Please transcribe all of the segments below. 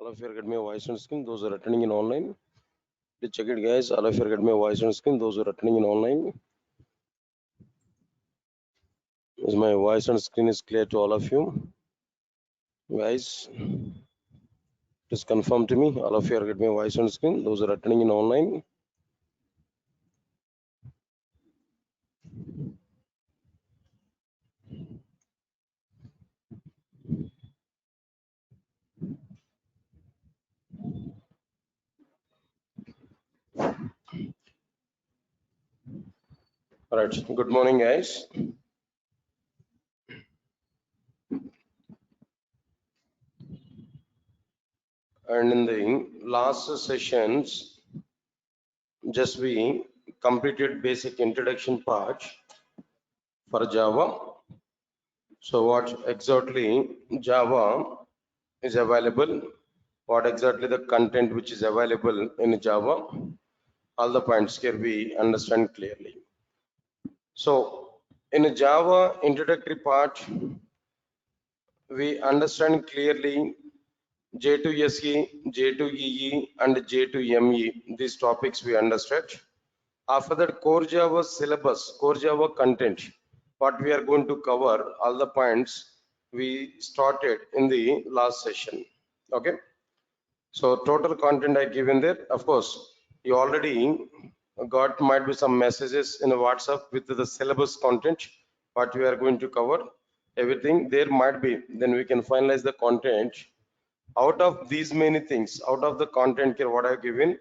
All of you are getting my voice on screen. Those who are attending in online, please check it, guys. All of you are getting my voice on screen. Those who are attending in online, is my voice on screen is clear to all of you, guys? Please confirm to me. All of you are getting my voice on screen. Those who are attending in online. All right. Good morning, guys. And in the last sessions, just we completed basic introduction part for Java. So what exactly Java is available, what exactly the content which is available in Java, all the points here we understand clearly. So in a Java introductory part, we understand clearly J2SE, J2EE and J2ME. These topics we understood. After that, core Java syllabus, core Java content, what we are going to cover, all the points we started in the last session. Okay. So total content I given there. Of course, you already got might be some messages in the WhatsApp with the syllabus content, what we are going to cover. Everything there might be. Then we can finalize the content. Out of these many things, out of the content here, what I have given,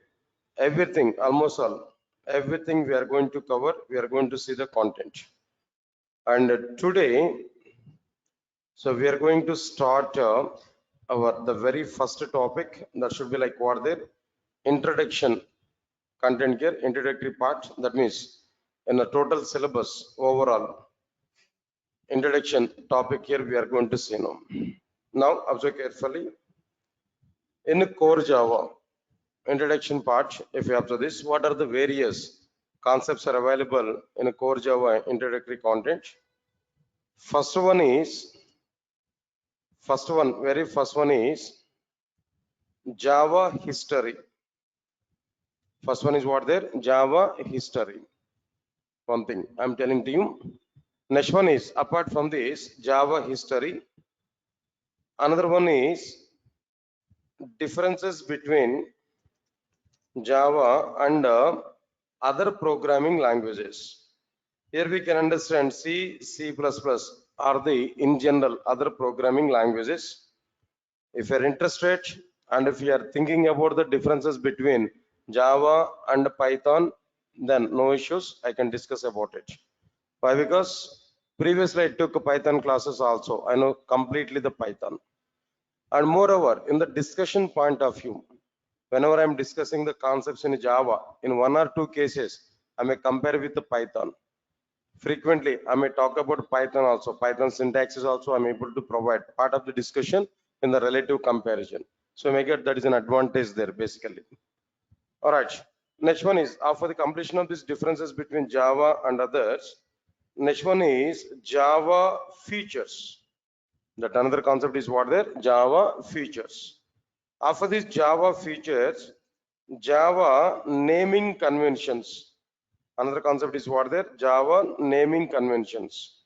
everything, almost all, everything we are going to cover. We are going to see the content. And today, so we are going to start the very first topic. That should be like what there, introduction content here, introductory part. That means in the total syllabus overall introduction topic here we are going to see now. Now observe carefully. In core Java introduction part, if you observe this, what are the various concepts are available in a core Java introductory content? First one, very first one is Java history. First one is what there? Java history. One thing I'm telling to you. Next one is, apart from this Java history, another one is differences between Java and other programming languages. Here we can understand C, C++ are the in general other programming languages. If you are interested and if you are thinking about the differences between Java and Python, then no issues, I can discuss about it. Why? Because previously I took Python classes also. I know completely the Python. And moreover, in the discussion point of view, whenever I'm discussing the concepts in Java, in one or two cases, I may compare with the Python. Frequently, I may talk about Python also. Python syntaxes also I'm able to provide part of the discussion in the relative comparison. So make it that is an advantage there basically. All right. Next one is after the completion of these differences between Java and others. Next one is Java features. That another concept is what there? Java features. After these Java features, Java naming conventions. Another concept is what there? Java naming conventions.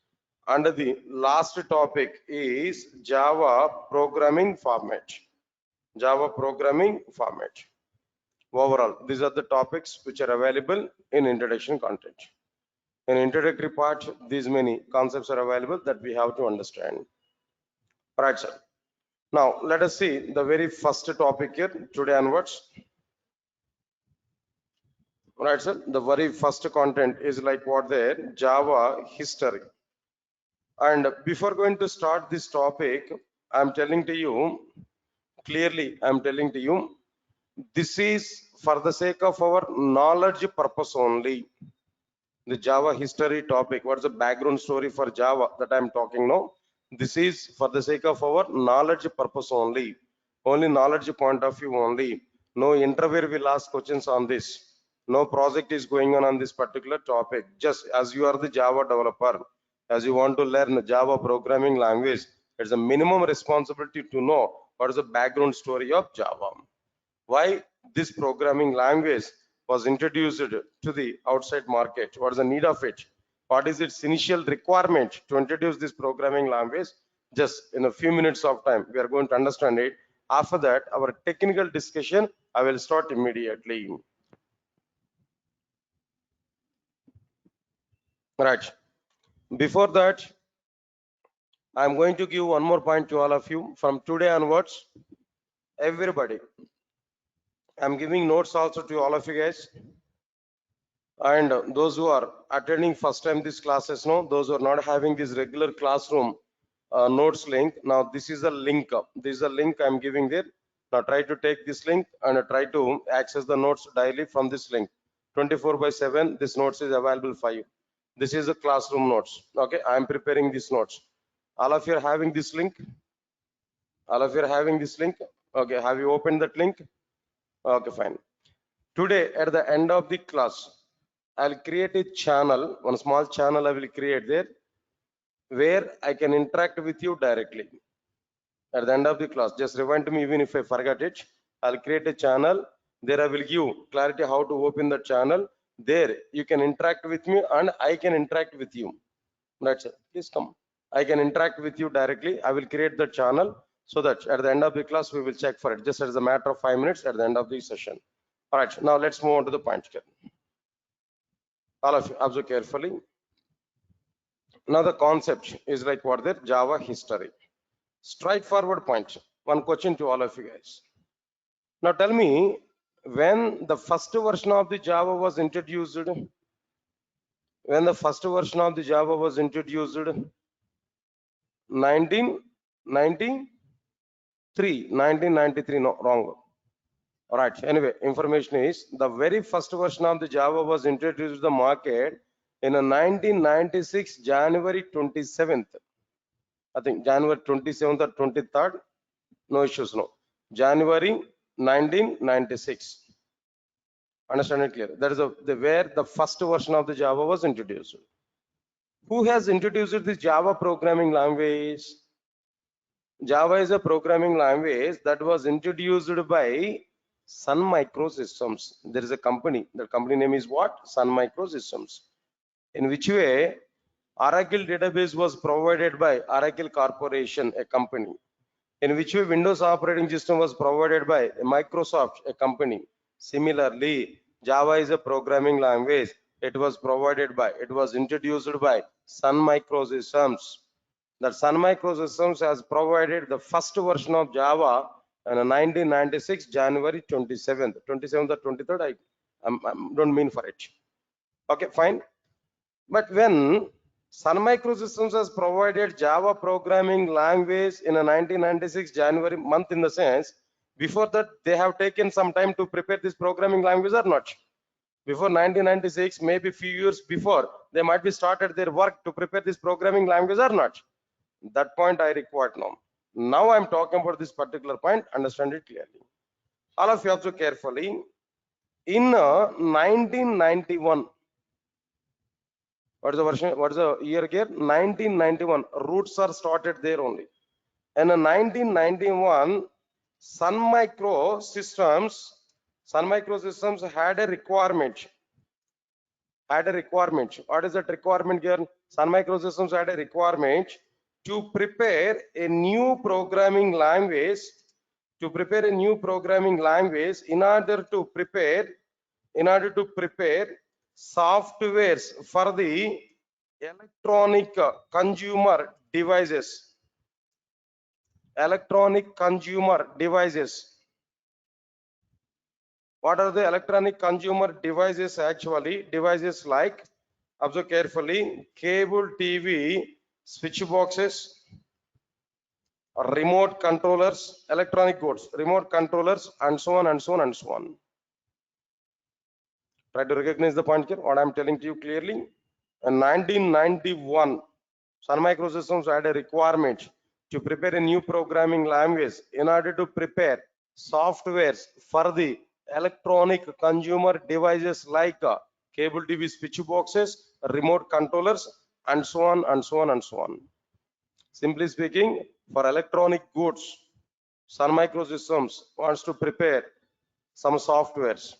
And the last topic is Java programming format. Java programming format. Overall, these are the topics which are available in introduction content. In introductory part, these many concepts are available that we have to understand. Right, sir. Now, let us see the very first topic here today onwards. Right, sir. The very first content is like what there? Java history. And before going to start this topic, I'm telling to you clearly, I'm telling to you, this is for the sake of our knowledge purpose only. The Java history topic, what's the background story for Java that I'm talking now? This is for the sake of our knowledge purpose only knowledge point of view only. No interviewer will ask questions on this. No project is going on this particular topic. Just as you are the Java developer, as you want to learn Java programming language, It's a minimum responsibility to know what is the background story of Java. Why this programming language was introduced to the outside market? What is the need of it? What is its initial requirement to introduce this programming language? Just in a few minutes of time, we are going to understand it. After that, our technical discussion, I will start immediately. Right. Before that, I'm going to give one more point to all of you. From today onwards, everybody, I'm giving notes also to all of you guys. And those who are attending first time these classes, no, those who are not having this regular classroom notes link, now this is a link. This is a link I'm giving there. Now try to take this link and try to access the notes daily from this link. 24/7, this notes is available for you. This is the classroom notes. Okay, I'm preparing these notes. All of you are having this link. All of you are having this link. Okay, have you opened that link? Okay, fine. Today, at the end of the class, I'll create a channel, one small channel I will create there, where I can interact with you directly. At the end of the class, just remind me even if I forget it. I'll create a channel. There I will give clarity how to open the channel. There you can interact with me and I can interact with you. That's it. Please come. I can interact with you directly. I will create the channel so that at the end of the class we will check for it. Just as a matter of 5 minutes at the end of the session. All right. Now let's move on to the point here. All of you observe carefully. Now the concept is like what there? Java history. Straightforward point. One question to all of you guys. Now tell me, when the first version of the Java was introduced, 1993, no, wrong. All right, anyway, information is the very first version of the Java was introduced to the market in 1996, January 27th. I think January 27th or 23rd, no issues, no. January 1996. Understand it clear? That is where the first version of the Java was introduced. Who has introduced this Java programming language? Java is a programming language that was introduced by Sun Microsystems. There is a company. The company name is what? Sun Microsystems. In which way Oracle database was provided by Oracle Corporation, a company. In which way Windows operating system was provided by Microsoft, a company. Similarly, Java is a programming language. It was introduced by Sun Microsystems. That Sun Microsystems has provided the first version of Java in 1996, January 27th or 23rd. I don't mean for it. Okay, fine. But when Sun Microsystems has provided Java programming language in a 1996 January month, in the sense, before that they have taken some time to prepare this programming language or not? Before 1996, maybe few years before, they might be started their work to prepare this programming language or not? That point I required now. Now I'm talking about this particular point. Understand it clearly. All of you observe carefully. In 1991, what is the version? What is the year here? 1991. Roots are started there only. And in 1991, Sun Microsystems had a requirement. What is that requirement here? Sun Microsystems had a requirement to prepare a new programming language. In order to prepare softwares for the electronic consumer devices. What are the electronic consumer devices? Actually, devices like, observe carefully, cable TV, switch boxes, remote controllers, electronic goods, remote controllers, and so on. Try to recognize the point here, what I'm telling to you clearly. In 1991, Sun Microsystems had a requirement to prepare a new programming language in order to prepare softwares for the electronic consumer devices like cable TV switch boxes, remote controllers, and so on. Simply speaking, For electronic goods, Sun Microsystems wants to prepare some softwares.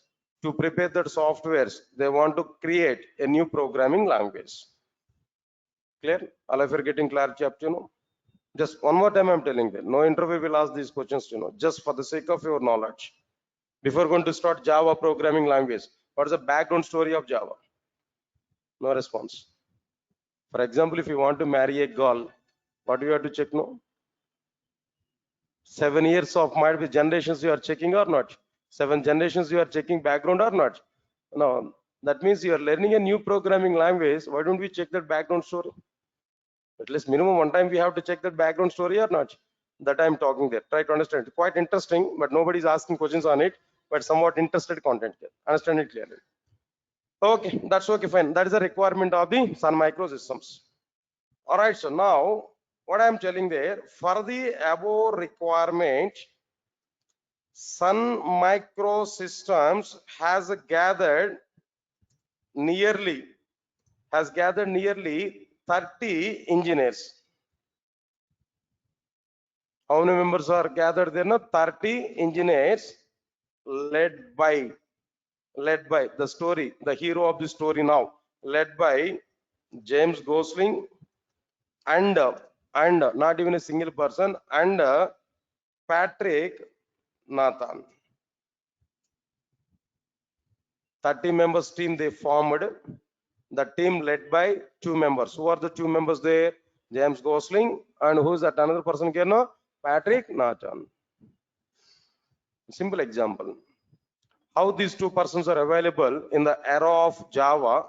To prepare that softwares, they want to create a new programming language. Clear? All of you are getting clarity up to now? Just one more time I'm telling them. No interview will ask these questions to know. Just for the sake of your knowledge. Before going to start Java programming language, what is the background story of Java? No response. For example, if you want to marry a girl, what do you have to check now? 7 years of might be generations you are checking or not? 7 generations you are checking background or not? No, that means you are learning a new programming language. Why don't we check that background story? At least minimum one time we have to check that background story or not. That I'm talking there. Try to understand. Quite interesting, but nobody's asking questions on it. But somewhat interested content here. Understand it clearly. Okay, that's okay, fine. That is a requirement of the Sun Microsystems. All right, so now what I'm telling there, for the above requirement, Sun Microsystems has gathered nearly 30 engineers. How many members are gathered there? No, 30 engineers led by the story, the hero of the story now, led by James Gosling and not even a single person, and Patrick Nathan. 30 members team they formed. The team led by 2 members. Who are the 2 members there? James Gosling and who is that another person here? No, Patrick Nathan. Simple example. How these 2 persons are available in the era of Java,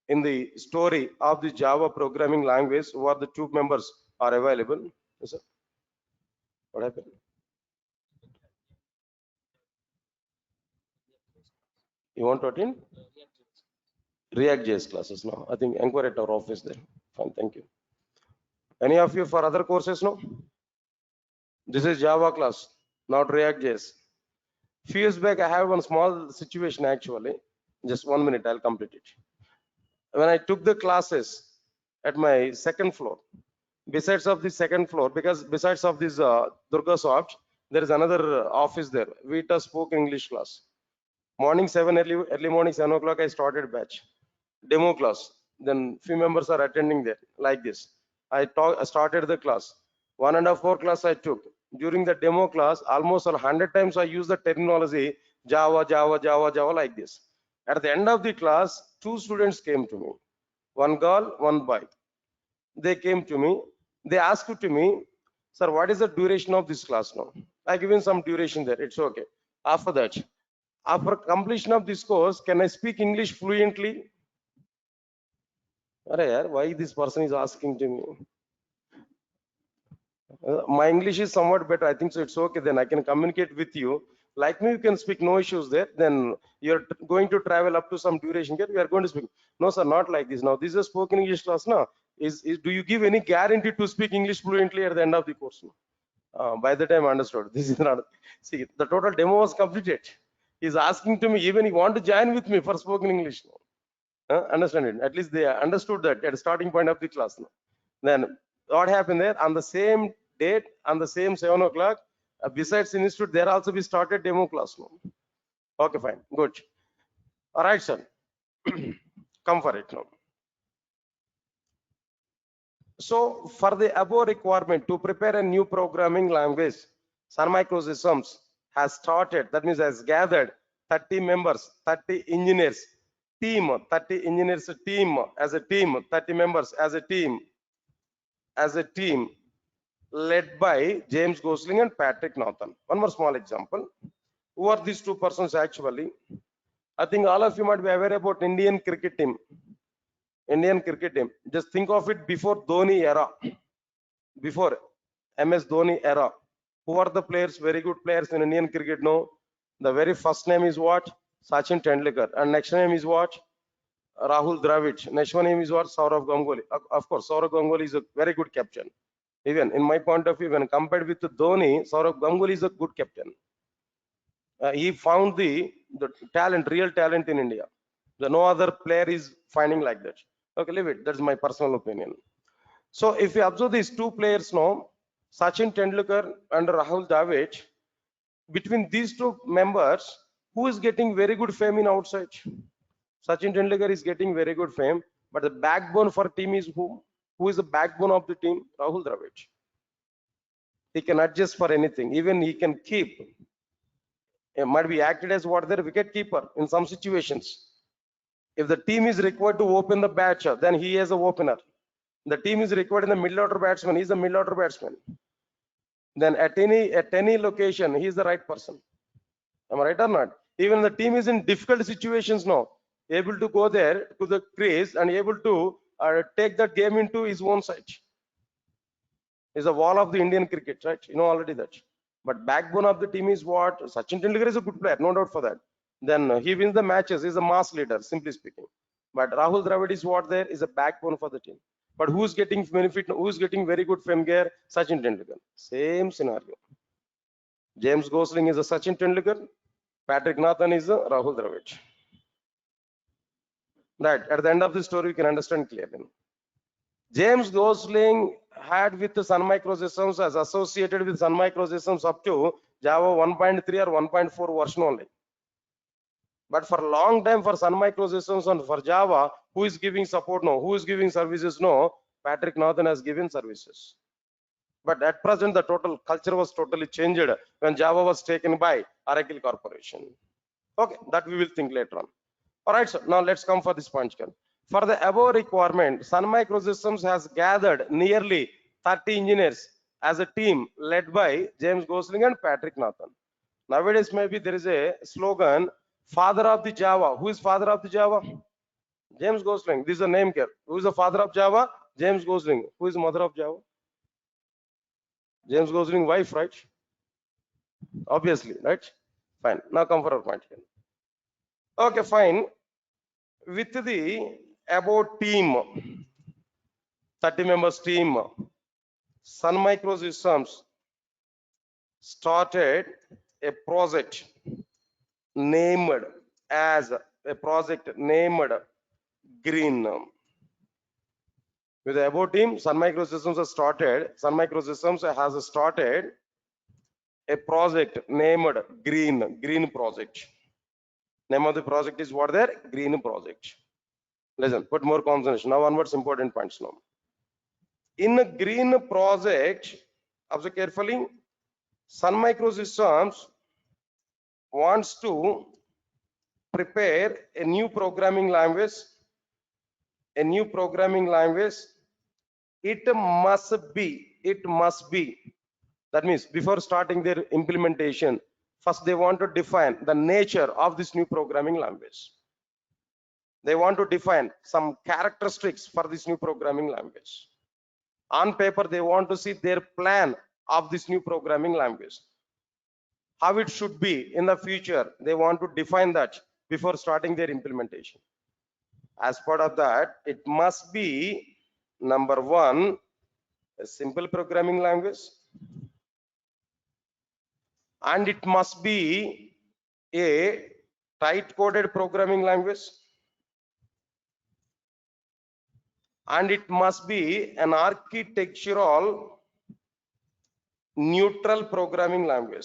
in the story of the Java programming language, who are the 2 members are available? Yes, sir. What happened? You want to attend? React.js classes now. I think inquire at our office there. Fine, thank you. Any of you for other courses? No. This is Java class, not React.js. Few years back, I have one small situation actually. Just 1 minute, I'll complete it. When I took the classes at my second floor, besides of the second floor, because besides of this Durgasoft, there is another office there. We spoke English class. Morning 7, early morning 7 o'clock, I started batch. Demo class. Then few members are attending there like this. I started the class. 1.5 hour class I took. During the demo class, almost 100 times I used the terminology Java, Java, Java, Java like this. At the end of the class, 2 students came to me. One girl, one boy. They came to me. They asked to me, sir, what is the duration of this class now? I given some duration there. It's okay. After that, after completion of this course, can I speak English fluently? Why this person is asking to me? My English is somewhat better. I think so. It's okay. Then I can communicate with you. Like me, you can speak. No issues there. Then you're going to travel up to some duration. We are going to speak. No, sir, not like this. Now, this is a spoken English class. Now, do you give any guarantee to speak English fluently at the end of the course? By the time I understood, this is not. See, the total demo was completed. He's asking to me, even he want to join with me for spoken English. Understand it? At least they understood that at the starting point of the class. Then what happened there? On the same date, on the same 7 o'clock, besides institute, there also we started demo class. Okay, fine, good. All right, sir. Come for it now. So for the above requirement to prepare a new programming language, Sun Microsystems has started, that means has gathered 30 members, 30 engineers, team, 30 engineers team as a team, 30 members as a team, led by James Gosling and Patrick Nathan. One more small example. Who are these 2 persons actually? I think all of you might be aware about Indian cricket team. Just think of it before Dhoni era. Before MS Dhoni era. Who are the players, very good players in Indian cricket? No. The very first name is what? Sachin Tendulkar. And next name is what? Rahul Dravid. Next one name is what? Saurav Ganguly. Of course, Saurav Ganguly is a very good captain. Even in my point of view, when compared with Dhoni, Saurav Ganguly is a good captain. He found the talent, real talent in India. No other player is finding like that. Okay, leave it. That's my personal opinion. So if you observe these 2 players now, Sachin Tendulkar and Rahul Dravid, between these two members, who is getting very good fame in outside? Sachin Tendulkar is getting very good fame, but the backbone for team is who? Who is the backbone of the team? Rahul Dravid. He can adjust for anything. Even he can keep. He might be acted as what their wicket keeper in some situations. If the team is required to open the batter, then he is a opener. The team is required in the middle order batsman. He's the middle order batsman. Then at any location, he is the right person. Am I right or not? Even the team is in difficult situations now, able to go there to the crease and able to take that game into his own side. Is a wall of the Indian cricket, right? You know already that. But backbone of the team is what? Sachin Tendulkar is a good player, no doubt for that. Then he wins the matches. He's a mass leader, simply speaking. But Rahul Dravid is what there is a backbone for the team. But who's getting benefit? Who's getting very good fame here? Sachin Tendulkar. Same scenario. James Gosling is a Sachin Tendulkar. Patrick Nathan is a Rahul Dravid. Right. At the end of the story, you can understand clearly. James Gosling had with Sun Microsystems as associated with Sun Microsystems up to Java 1.3 or 1.4 version only. But for a long time for Sun Microsystems and for Java, who is giving support now? Who is giving services now? Patrick Nathan has given services. But at present, the total culture was totally changed when Java was taken by Oracle Corporation. Okay, that we will think later on. All right, so now let's come for this point. For the above requirement, Sun Microsystems has gathered nearly 30 engineers as a team led by James Gosling and Patrick Nathan. Nowadays, maybe there is a slogan, father of the Java. Who is father of the Java? James Gosling. This is a name here. Who is the father of Java? James Gosling. Who is the mother of Java? James Gosling wife, right? Obviously, right? Fine. Now come for our point here. Okay, fine. With the above team, 30 members team, Sun Microsystems started a project named as a project named Green. With the above team, Sun Microsystems has started a project named Green project. Name of the project is what there? Green project. Listen, put more concentration. Now onwards important points now. In a green project, observe carefully, Sun Microsystems wants to prepare a new programming language. It must be. That means before starting their implementation, first they want to define the nature of this new programming language. They want to define some characteristics for this new programming language. On paper, they want to see their plan of this new programming language. How it should be in the future, they want to define that before starting their implementation. As part of that, it must be, number one, a simple programming language, and it must be a tight coded programming language, and it must be an architectural neutral programming language.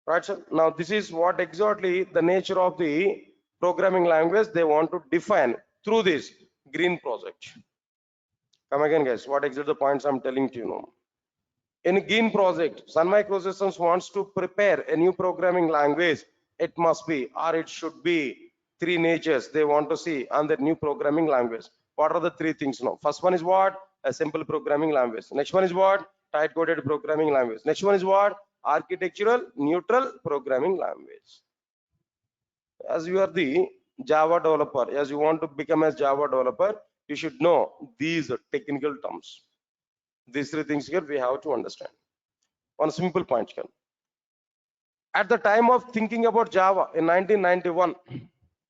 Right, sir? Now this is what exactly the nature of the programming language they want to define through this green project. Come again, guys. What exactly the points I'm telling to you now? In green project, Sun Microsystems wants to prepare a new programming language. It must be, or it should be, three natures they want to see on the new programming language. What are the three things now? First one is what? A simple programming language. Next one is what? Tight coded programming language. Next one is what? Architectural neutral programming language. As you are the Java developer, as you want to become a Java developer, you should know these technical terms. These three things here we have to understand. One simple point here. At the time of thinking about Java in 1991,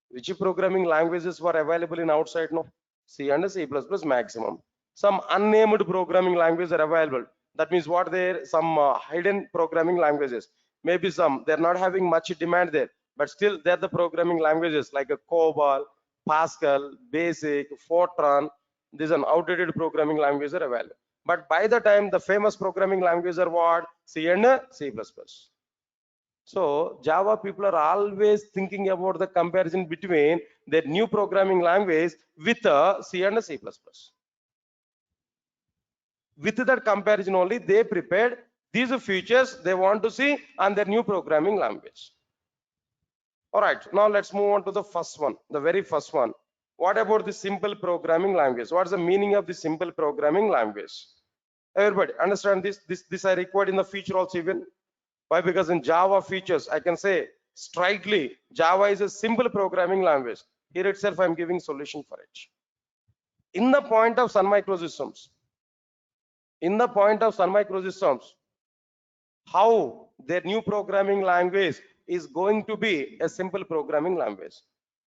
which programming languages were available in outside? No, C and C++ maximum. Some unnamed programming languages are available. That means what there? Some hidden programming languages. Maybe some they're not having much demand there, but still they're the programming languages like a COBOL, Pascal, Basic, Fortran. These are outdated programming languages are available. But by the time the famous programming languages are what? C and C++. So Java people are always thinking about the comparison between their new programming language with C and C++. With that comparison only, they prepared these features they want to see on their new programming language. All right, now let's move on to the first one, the very first one. What about the simple programming language? What's the meaning of the simple programming language? Everybody understand this? This I required in the feature also even. Why? Because in Java features, I can say straightly, Java is a simple programming language. Here itself, I'm giving solution for it. In the point of Sun Microsystems, how their new programming language is going to be a simple programming language.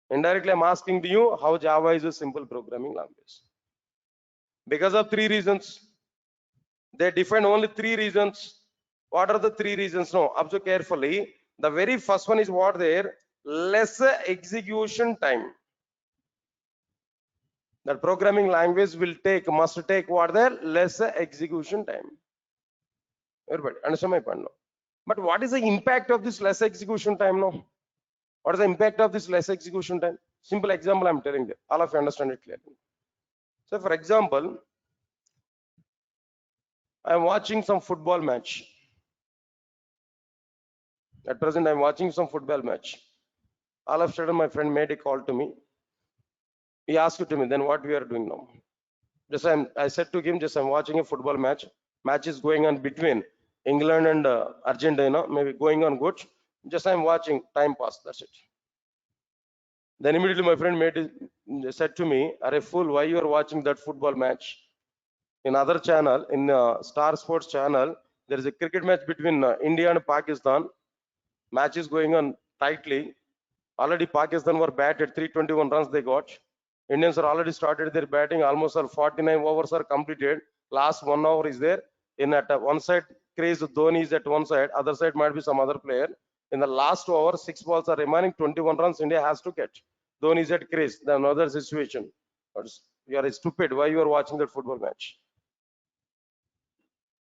Indirectly, I'm asking to you how Java is a simple programming language. Because of three reasons. They define only three reasons. What are the three reasons? No, observe carefully. The very first one is what there? Less execution time. That programming language must take what there? Less execution time. Everybody understand my point now? But what is the impact of this less execution time now? What is the impact of this less execution time? Simple example I'm telling you. All of you understand it clearly. So for example, I'm watching some football match. At present, I'm watching some football match. All of a sudden, my friend made a call to me. He asked to me, then what we are doing now? I said to him, I'm watching a football match. Match is going on between England and Argentina, maybe going on good. I'm watching, time pass, that's it. Then immediately my friend said to me, "Are fool, why you are watching that football match? In other channel, in Star Sports channel, there is a cricket match between India and Pakistan. Match is going on tightly. Already Pakistan were batted 321 runs they got. Indians are already started their batting. Almost all 49 overs are completed. Last 1 hour is there. At one side, Craze Dhoni is at one side. Other side might be some other player. In the last 2 hours, 6 balls are remaining. 21 runs India has to catch. Dhoni is at Craze. Then another situation. You are stupid. Why you are watching that football match?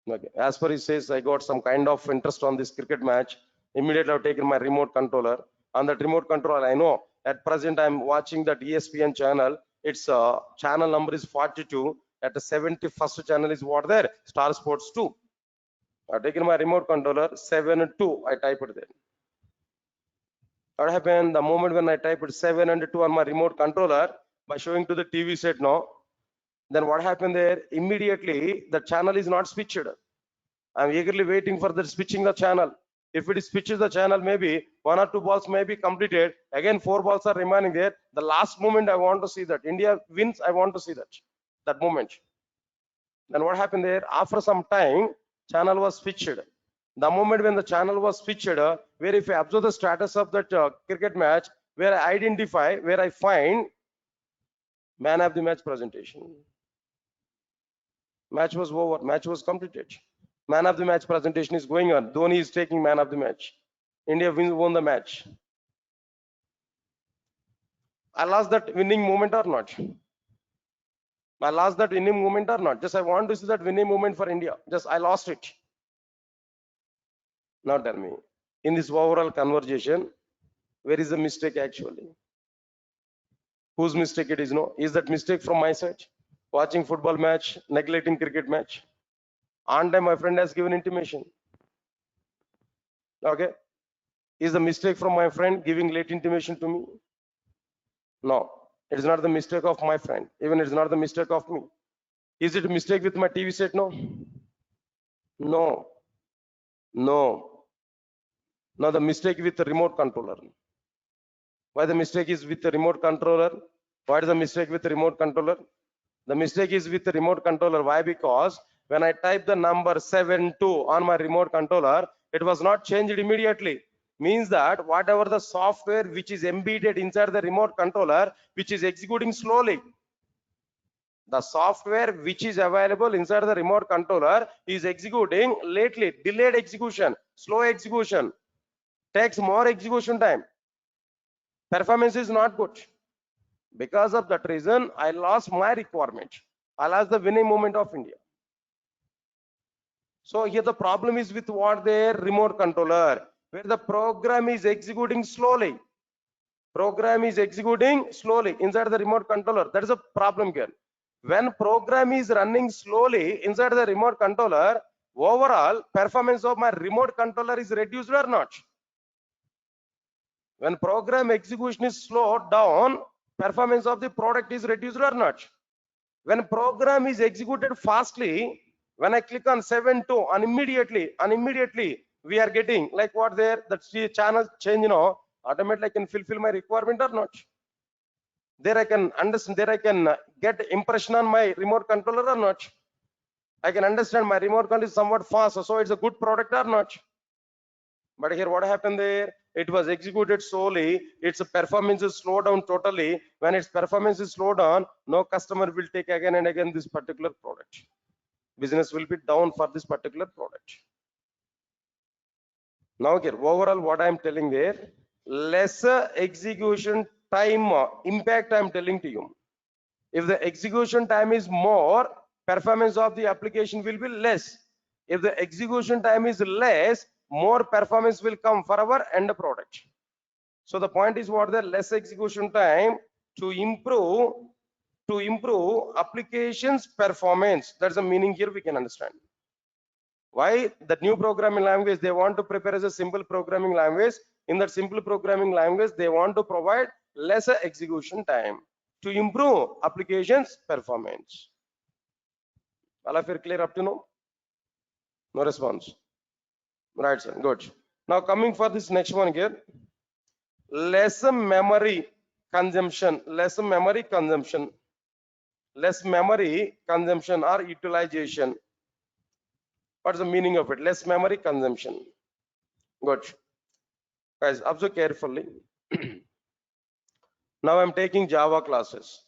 Okay. As per he says, I got some kind of interest on this cricket match. Immediately I've taken my remote controller. On that remote controller, I know at present I'm watching that ESPN channel. Its channel number is 42. At the 71st channel is what there? Star Sports 2. I've taken my remote controller 7 and 2. I type it there. What happened? The moment when I typed 7 and 2 on my remote controller by showing to the TV set now, then what happened there? Immediately the channel is not switched. I'm eagerly waiting for the switching the channel. If it switches the channel, maybe 1 or 2 balls may be completed. Again, 4 balls are remaining there. The last moment I want to see that India wins. I want to see that moment. Then what happened there? After some time, channel was switched. The moment when the channel was switched, where if I observe the status of that cricket match, where I find man of the match presentation. Match was over. Match was completed. Man of the match presentation is going on. Dhoni is taking man of the match. India won the match. I lost that winning moment or not? I lost that winning moment or not? I want to see that winning moment for India. I lost it. Now tell me, in this overall conversation, where is the mistake actually? Whose mistake it is? No, is that mistake from my side? Watching football match, neglecting cricket match. On time, my friend has given intimation. Okay, is the mistake from my friend giving late intimation to me? No, it is not the mistake of my friend. Even it is not the mistake of me. Is it a mistake with my TV set? No. No. No. Now the mistake with the remote controller. Why the mistake is with the remote controller? What is the mistake with the remote controller? The mistake is with the remote controller. Why? Because when I type the number 72 on my remote controller, it was not changed immediately. Means that whatever the software which is embedded inside the remote controller, which is executing slowly, the software which is available inside the remote controller is executing lately, delayed execution, slow execution, takes more execution time. Performance is not good. Because of that reason, I lost my requirement. I lost the winning moment of India. So here the problem is with what their remote controller, where the program is executing slowly. Program is executing slowly inside the remote controller. That is a problem here. When program is running slowly inside the remote controller, overall performance of my remote controller is reduced or not? When program execution is slowed down, performance of the product is reduced or not? When program is executed fastly, when I click on 7.2 and immediately we are getting like what there, that channel change, automatically I can fulfill my requirement or not? There I can understand, there I can get impression on my remote controller or not? I can understand my remote control is somewhat fast, so it's a good product or not? But here what happened there? It was executed slowly. Its performance is slowed down totally. When its performance is slowed down, no customer will take again and again this particular product. Business will be down for this particular product. Now here, overall what I am telling there, lesser execution time impact I am telling to you. If the execution time is more, performance of the application will be less. If the execution time is less, more performance will come for our end product. So the point is what the less execution time to improve applications performance. That's the meaning here we can understand. Why that new programming language they want to prepare as a simple programming language. In that simple programming language, they want to provide lesser execution time to improve applications performance. All of you clear up to now? No response. Right, sir. Good. Now coming for this next one here, less memory consumption, less memory consumption or utilization. What's the meaning of it? Less memory consumption. Good. Guys, observe carefully. Now I'm taking Java classes.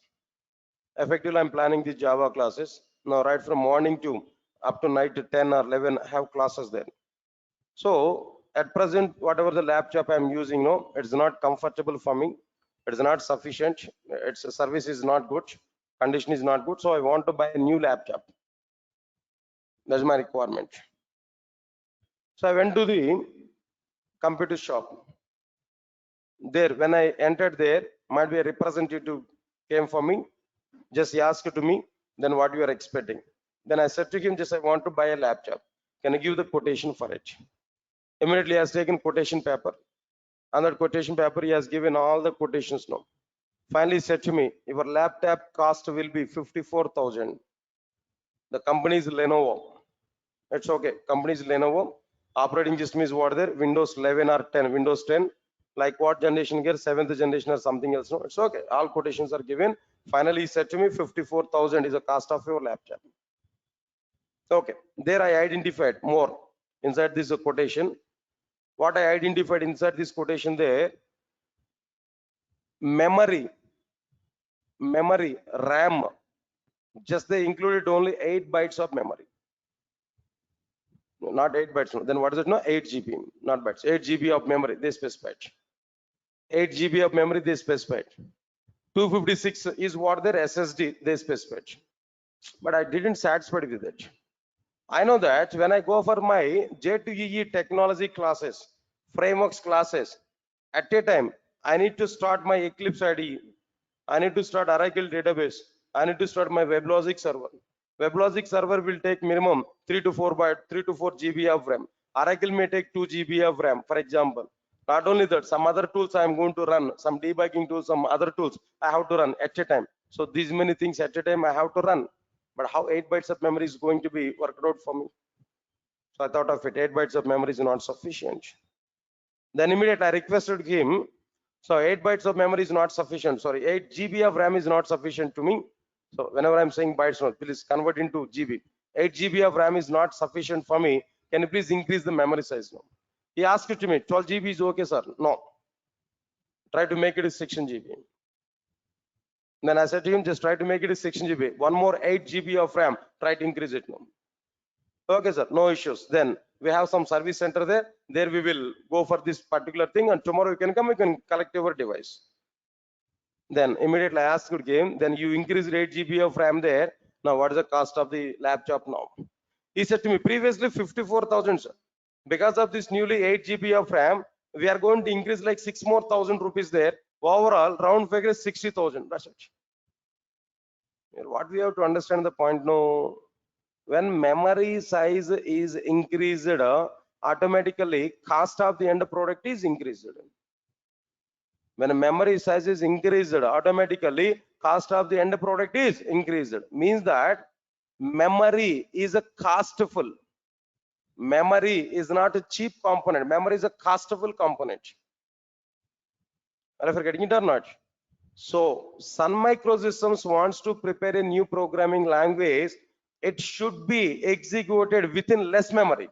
Effectively, I'm planning the Java classes. Now, right from morning to up to night to 10 or 11, I have classes there. So at present, whatever the laptop I'm using, no, it's not comfortable for me. It's not sufficient. Its service is not good. Condition is not good. So I want to buy a new laptop. That's my requirement. So I went to the computer shop. There, when I entered there, might be a representative came for me. Just he asked to me, then what you are expecting? Then I said to him, just I want to buy a laptop. Can you give the quotation for it? Immediately he has taken quotation paper. On that quotation paper, he has given all the quotations now. Finally he said to me, your laptop cost will be 54,000. The company is Lenovo. It's okay. Company is Lenovo. Operating system is what there? Windows 11 or 10. Windows 10. Like what generation here? 7th generation or something else. No, it's okay. All quotations are given. Finally, he said to me, 54,000 is the cost of your laptop. Okay. There I identified more inside this quotation. What I identified inside this quotation there, memory, RAM, just they included only 8 bytes of memory. Not 8 bytes. Then what is it? No, 8 GB, not bytes. 8 GB of memory they specified. 8 GB of memory they specified. 256 is what their SSD they specified. But I didn't satisfied with it. I know that when I go for my J2EE technology classes, frameworks classes, at a time, I need to start my Eclipse IDE. I need to start Oracle database. I need to start my WebLogic server. WebLogic server will take minimum 3 to 4 GB of RAM. Oracle may take 2 GB of RAM, for example. Not only that, some other tools I am going to run, some debugging tools, some other tools I have to run at a time. So these many things at a time I have to run. But how 8 bytes of memory is going to be worked out for me? So I thought of it, 8 bytes of memory is not sufficient. Then immediately I requested him, so 8 bytes of memory is not sufficient. Sorry, 8 GB of RAM is not sufficient to me. So whenever I'm saying bytes, no, please convert into GB. 8 GB of RAM is not sufficient for me. Can you please increase the memory size now? He asked it to me, 12 GB is okay, sir. No. Try to make it 16 GB. Then I said to him, just try to make it 16 GB. One more 8 GB of RAM. Try to increase it now. Okay, sir. No issues. Then we have some service center there. There we will go for this particular thing, and tomorrow you can come, you can collect your device. Then immediately I asked him, then you increased 8 GB of RAM there. Now what is the cost of the laptop now? He said to me, previously 54,000, sir. Because of this newly 8 GB of RAM, we are going to increase like 6 more thousand rupees there. Overall, round figure is 60,000. That's it. What we have to understand the point now, when memory size is increased, automatically cost of the end product is increased. When memory size is increased, automatically cost of the end product is increased. Means that memory is a costful. Memory is not a cheap component. Memory is a costful component. Are you getting it or not? So Sun Microsystems wants to prepare a new programming language. It should be executed within less memory.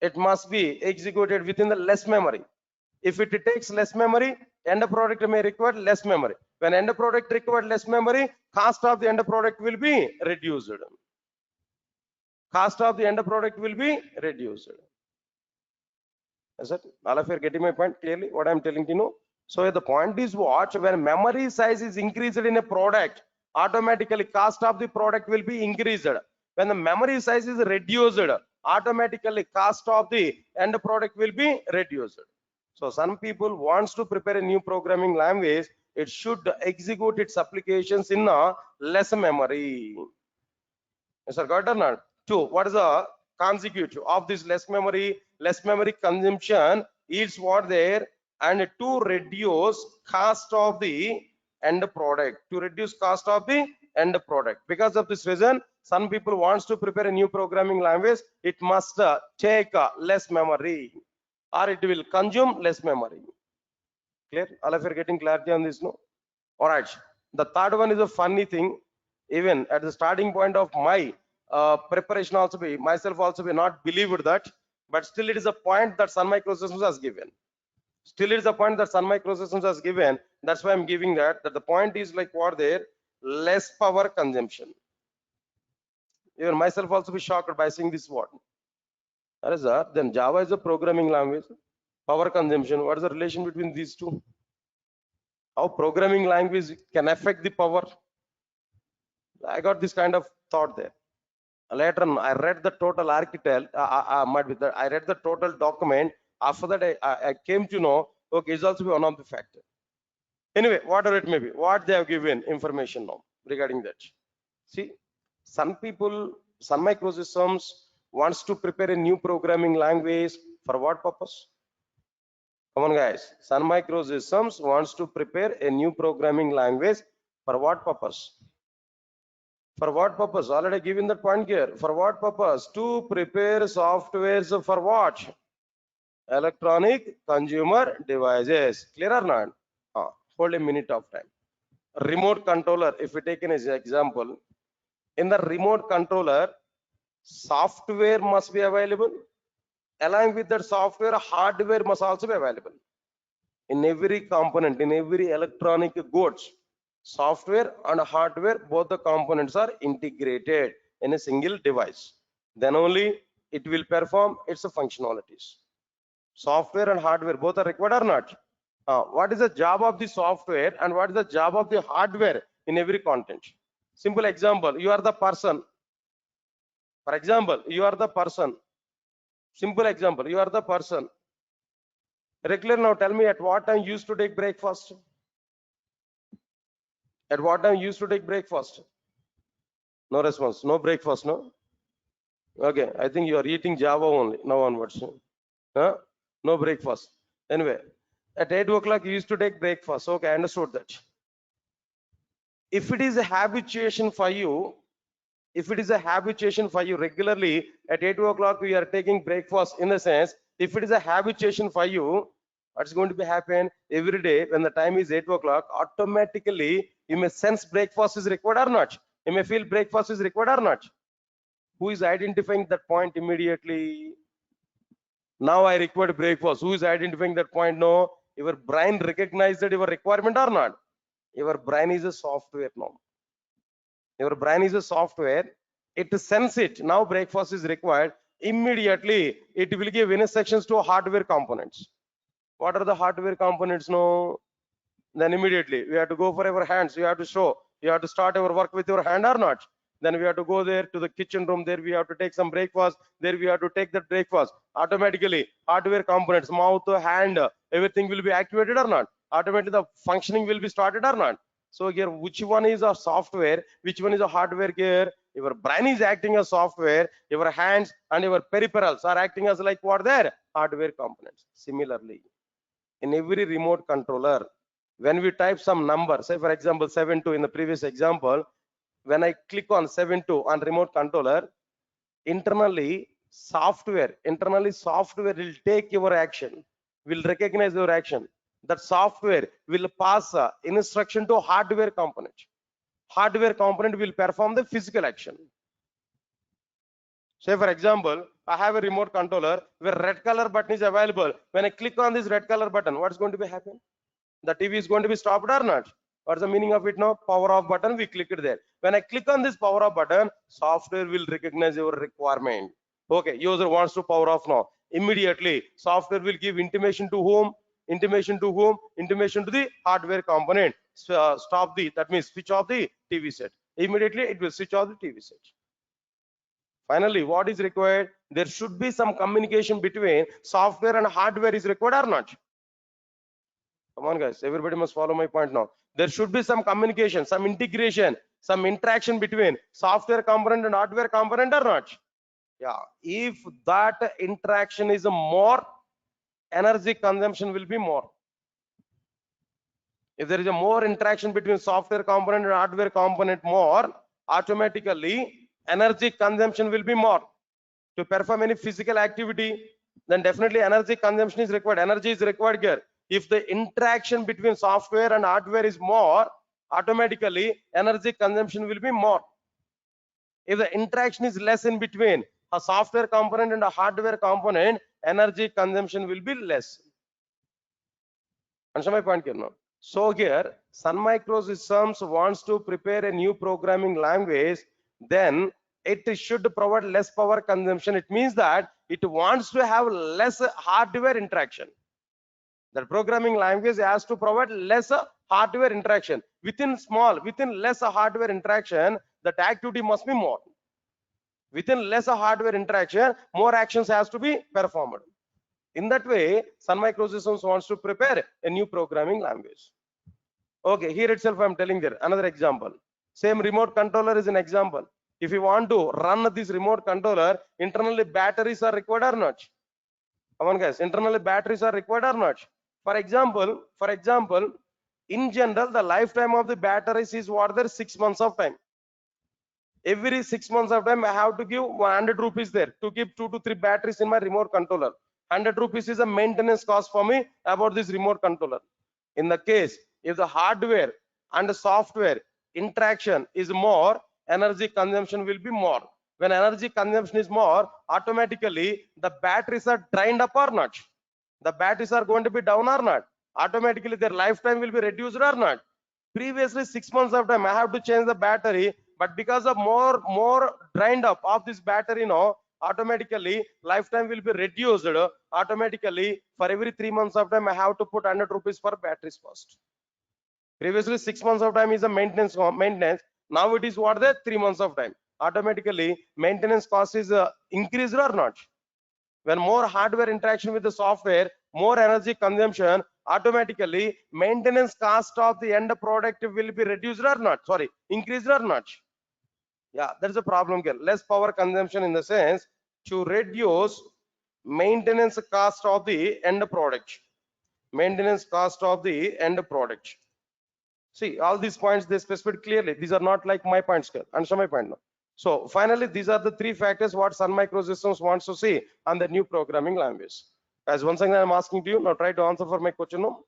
It must be executed within the less memory. If it takes less memory, end product may require less memory. When end product requires less memory, cost of the end product will be reduced. Cost of the end product will be reduced. Is it? All of you are getting my point clearly? What I'm telling you know. So the point is what? When memory size is increased in a product, automatically cost of the product will be increased. When the memory size is reduced, automatically cost of the end product will be reduced. So some people wants to prepare a new programming language. It should execute its applications in a less memory. Yes, sir, got it or not? Two, what is the consecutive of this less memory consumption is what there, and to reduce cost of the end product, to reduce cost of the end product. Because of this reason, some people wants to prepare a new programming language. It must take less memory, or it will consume less memory. Clear? All of you are getting clarity on this, no? All right. The third one is a funny thing. Even at the starting point of my preparation, also be myself also be not believed that, but still it is a point that Sun Microsystems has given. Still it is a point that Sun Microsystems has given. That's why I'm giving that. That the point is like what there, less power consumption. Even myself also be shocked by seeing this word. That is that. Then Java is a programming language. Power consumption. What is the relation between these two? How programming language can affect the power? I got this kind of thought there. Later on, I read the total architect. I read the total document. After that, I came to know, okay, it's also one of the factors. Anyway, whatever it may be, what they have given information now regarding that. See, some people, Sun Microsystems wants to prepare a new programming language for what purpose? Come on, guys. Sun Microsystems wants to prepare a new programming language for what purpose? For what purpose? Already given that point here. For what purpose? To prepare softwares for what? Electronic consumer devices. Clear or not? Hold a minute of time. Remote controller, if we take an example, in the remote controller, software must be available. Along with that software, hardware must also be available. In every component, in every electronic goods, software and hardware, both the components are integrated in a single device. Then only it will perform its functionalities. Software and hardware both are required or not? What is the job of the software and what is the job of the hardware in every content? Simple example, you are the person. For example, you are the person. Simple example, you are the person. Regular, now tell me at what time you used to take breakfast? At what time you used to take breakfast? No response, no breakfast, no? Okay, I think you are eating Java only, now onwards. Huh? No breakfast. Anyway, at 8 o'clock you used to take breakfast. Okay, I understood that. If it is a habituation for you, regularly at 8 o'clock we are taking breakfast, in the sense, if it is a habituation for you, what's going to be happen every day when the time is 8 o'clock, automatically you may sense breakfast is required or not. You may feel breakfast is required or not. Who is identifying that point immediately? Now I required breakfast. Who is identifying that point? No, your brain recognized that your requirement or not. Your brain is a software now. Your brain is a software. It sense it. Now breakfast is required. Immediately it will give instructions to hardware components. What are the hardware components? No, then immediately we have to go for our hands. You have to show, you have to start our work with your hand or not. Then we have to go there to the kitchen room. There we have to take some breakfast. There we have to take that breakfast. Automatically, hardware components, mouth, hand, everything will be activated or not. Automatically, the functioning will be started or not. So here, which one is a software? Which one is a hardware here? Your brain is acting as software. Your hands and your peripherals are acting as like what there? Hardware components. Similarly, in every remote controller, when we type some number, say for example 72 in the previous example, when I click on 72 on remote controller, internally software will take your action, will recognize your action. That software will pass instruction to hardware component. Hardware component will perform the physical action. Say for example, I have a remote controller where red color button is available. When I click on this red color button, what's going to be happen? The TV is going to be stopped or not? What's the meaning of it now? Power off button, we click it there. When I click on this power off button, software will recognize your requirement. Okay, user wants to power off now. Immediately, software will give intimation to whom? Intimation to whom? Intimation to the hardware component. Stop the, that means switch off the TV set. Immediately, it will switch off the TV set. Finally, what is required? There should be some communication between software and hardware is required or not? Come on guys, everybody must follow my point now. There should be some communication, some integration, some interaction between software component and hardware component or not? Yeah, if that interaction is more, energy consumption will be more. If there is a more interaction between software component and hardware component more, automatically energy consumption will be more. To perform any physical activity, then definitely energy consumption is required. Energy is required here. If the interaction between software and hardware is more, automatically energy consumption will be more. If the interaction is less in between a software component and a hardware component, energy consumption will be less. Understand my point here now? So here, Sun Microsystems wants to prepare a new programming language, then it should provide less power consumption. It means that it wants to have less hardware interaction. The programming language has to provide less hardware interaction. Within less hardware interaction, that activity must be more. Within less hardware interaction, more actions has to be performed. In that way, Sun Microsystems wants to prepare a new programming language. Okay, here itself I'm telling there another example. Same remote controller is an example. If you want to run this remote controller, internally batteries are required or not? Come on guys, internally batteries are required or not? For example, in general, the lifetime of the batteries is what there 6 months of time. Every 6 months of time, I have to give 100 rupees there to keep 2 to 3 batteries in my remote controller. 100 rupees is a maintenance cost for me about this remote controller. In the case, if the hardware and the software interaction is more, energy consumption will be more. When energy consumption is more, automatically the batteries are drained up or not? The batteries are going to be down or not? Automatically their lifetime will be reduced or not? Previously 6 months of time I have to change the battery, but because of more drained up of this battery now, automatically lifetime will be reduced. Automatically for every 3 months of time I have to put 100 rupees for batteries cost. Previously 6 months of time is a maintenance. Now it is what the 3 months of time. Automatically maintenance cost is increased or not? When more hardware interaction with the software, more energy consumption, automatically maintenance cost of the end product will be reduced or not? Sorry, increased or not? Yeah, there's a problem here. Less power consumption in the sense to reduce maintenance cost of the end product. Maintenance cost of the end product. See, all these points they specified clearly. These are not like my points here. Understand my point now? So finally, these are the 3 factors what Sun Microsystems wants to see on the new programming language. As once again I'm asking to you, now try to answer for my question now.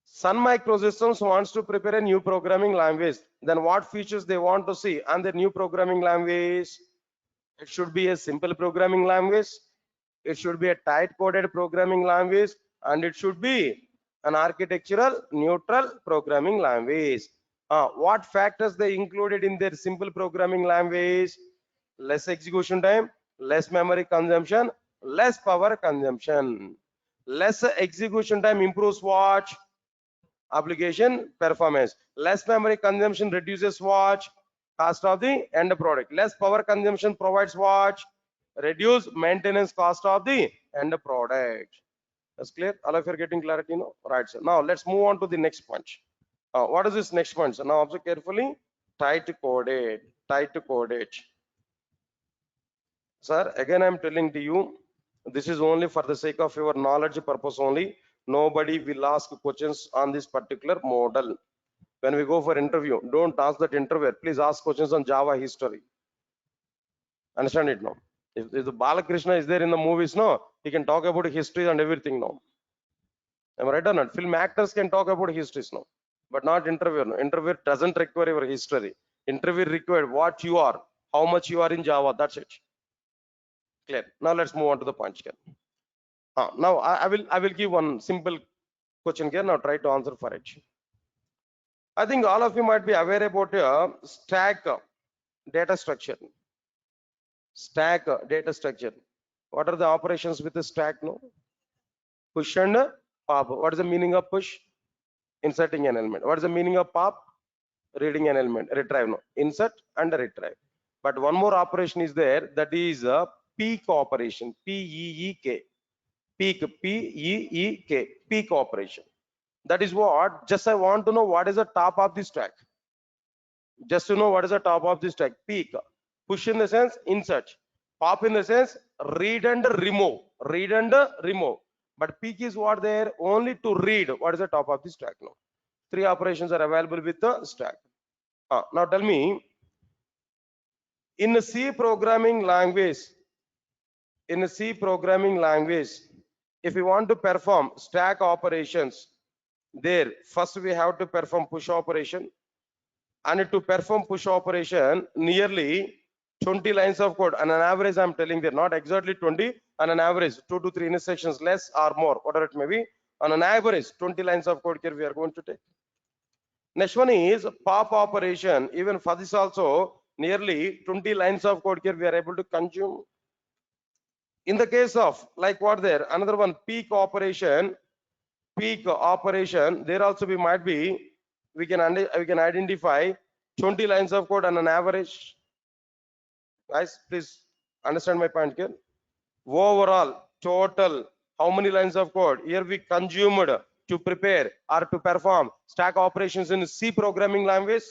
Sun Microsystems wants to prepare a new programming language. Then what features they want to see on the new programming language? It should be a simple programming language. It should be a tight coded programming language, and it should be an architectural neutral programming language. What factors they included in their simple programming language? Less execution time, less memory consumption, less power consumption. Less execution time improves what? Application performance. Less memory consumption reduces what? Cost of the end product. Less power consumption provides what? Reduce maintenance cost of the end product. That's clear? All of you are getting clarity now? Right, sir. Now let's move on to the next punch. What is this next punch? So now observe carefully. Tight coded. Tight coded. Sir, again I'm telling to you, this is only for the sake of your knowledge purpose only. Nobody will ask questions on this particular model. When we go for interview, don't ask that interviewer. Please ask questions on Java history. Understand it now? If the Balakrishna is there in the movies, no, he can talk about history and everything now. Am I right or not? Film actors can talk about histories now, but not interviewer. No. Interviewer doesn't require your history. Interview required what you are, how much you are in Java. That's it. Clear. Now let's move on to the punch here. Now I will give one simple question here. Now try to answer for it. I think all of you might be aware about stack data structure. Stack data structure. What are the operations with the stack? No. Push and pop. What is the meaning of push? Inserting an element. What is the meaning of pop? Reading an element. Retrieve. No. Insert and retrieve. But one more operation is there. That is a peek operation. P-E-E-K. Peek. P-E-E-K. Peek operation. That is what. Just I want to know what is the top of the stack. Just to know what is the top of the stack. Peek. Push in the sense insert. Pop in the sense read and remove. Read and remove. But peek is what there only to read what is the top of the stack now. Three operations are available with the stack. Now tell me, in a C programming language, if we want to perform stack operations, there first we have to perform push operation, and to perform push operation nearly 20 lines of code. On an average, I'm telling there, not exactly 20, on an average 2 to 3 instructions, less or more, whatever it may be. On an average 20 lines of code here we are going to take. Next one is pop operation. Even for this also nearly 20 lines of code here we are able to consume. In the case of like what there, another one peek operation, there also we might be, we can identify 20 lines of code on an average. Guys, please understand my point here. Overall, total, how many lines of code here we consumed to prepare or to perform stack operations in C programming language?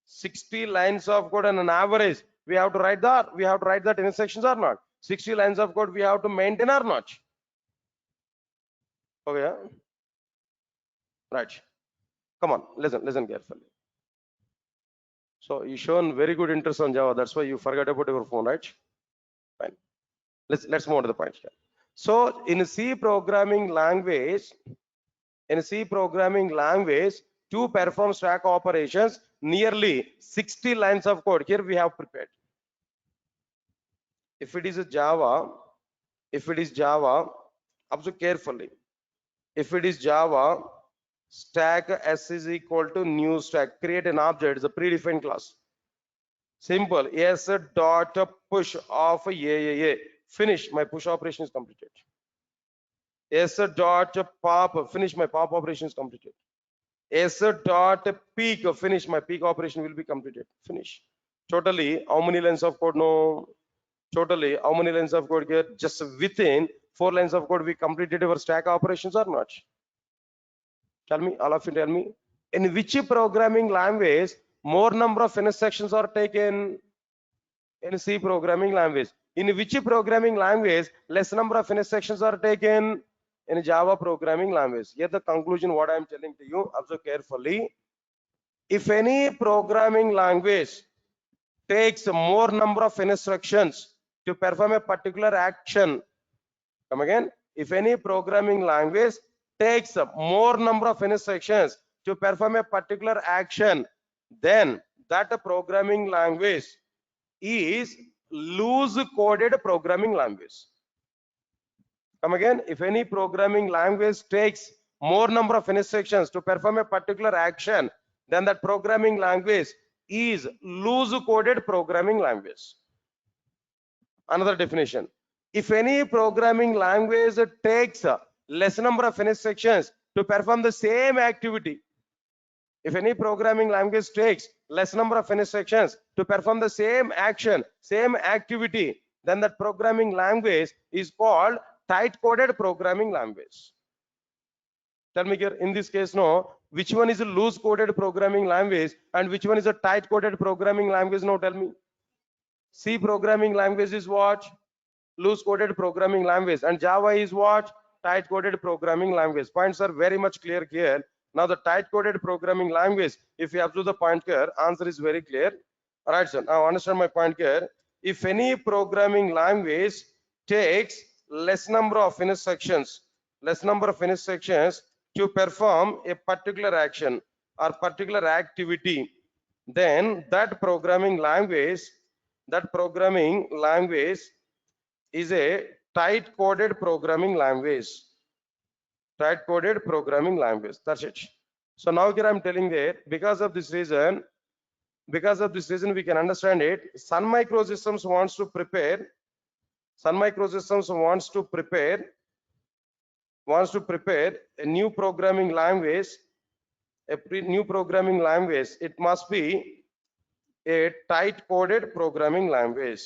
60 lines of code on an average. We have to write that. We have to write that in sections or not. 60 lines of code we have to maintain or not. Okay, yeah? Right. Come on, listen carefully. So you shown very good interest on Java. That's why you forgot about your phone, right? Fine. Let's move on to the point here. So in C programming language, to perform stack operations, nearly 60 lines of code here we have prepared. If it is Java, observe carefully. If it is Java, stack S is equal to new stack. Create an object. It's a predefined class. Simple. S dot push of AAA. Finish. My push operation is completed. S dot pop. Finish. My pop operation is completed. S dot peek. Finish. My peek operation will be completed. Finish. Totally, how many lines of code? No. Totally, how many lines of code here? Just within 4 lines of code we completed our stack operations or not? Tell me, all of you tell me. In which programming language more number of instructions are taken? In C programming language. In which programming language less number of instructions are taken? In Java programming language. Here the conclusion what I am telling to you, observe carefully. If any programming language takes more number of instructions to perform a particular action, come again, if any programming language takes more number of instructions to perform a particular action, then that programming language is loose coded programming language. Come again, if any programming language takes more number of instructions to perform a particular action, then that programming language is loose coded programming language. Another definition, if any programming language takes less number of instructions to perform the same activity. If any programming language takes less number of instructions to perform the same action, same activity, then that programming language is called tight coded programming language. Tell me here, in this case, no, which one is a loose coded programming language and which one is a tight coded programming language? No, tell me. C programming language is what? Loose coded programming language, and Java is what? Tight coded programming language. Points are very much clear here. Now the tight coded programming language, if you observe the point here, answer is very clear. All right, sir. Now understand my point here. If any programming language takes less number of instructions to perform a particular action or particular activity, then that programming language is a tight coded programming language. Tight coded programming language. That's it. So now here I'm telling there, because of this reason we can understand it. Sun Microsystems wants to prepare a new programming language. It must be a tight coded programming language.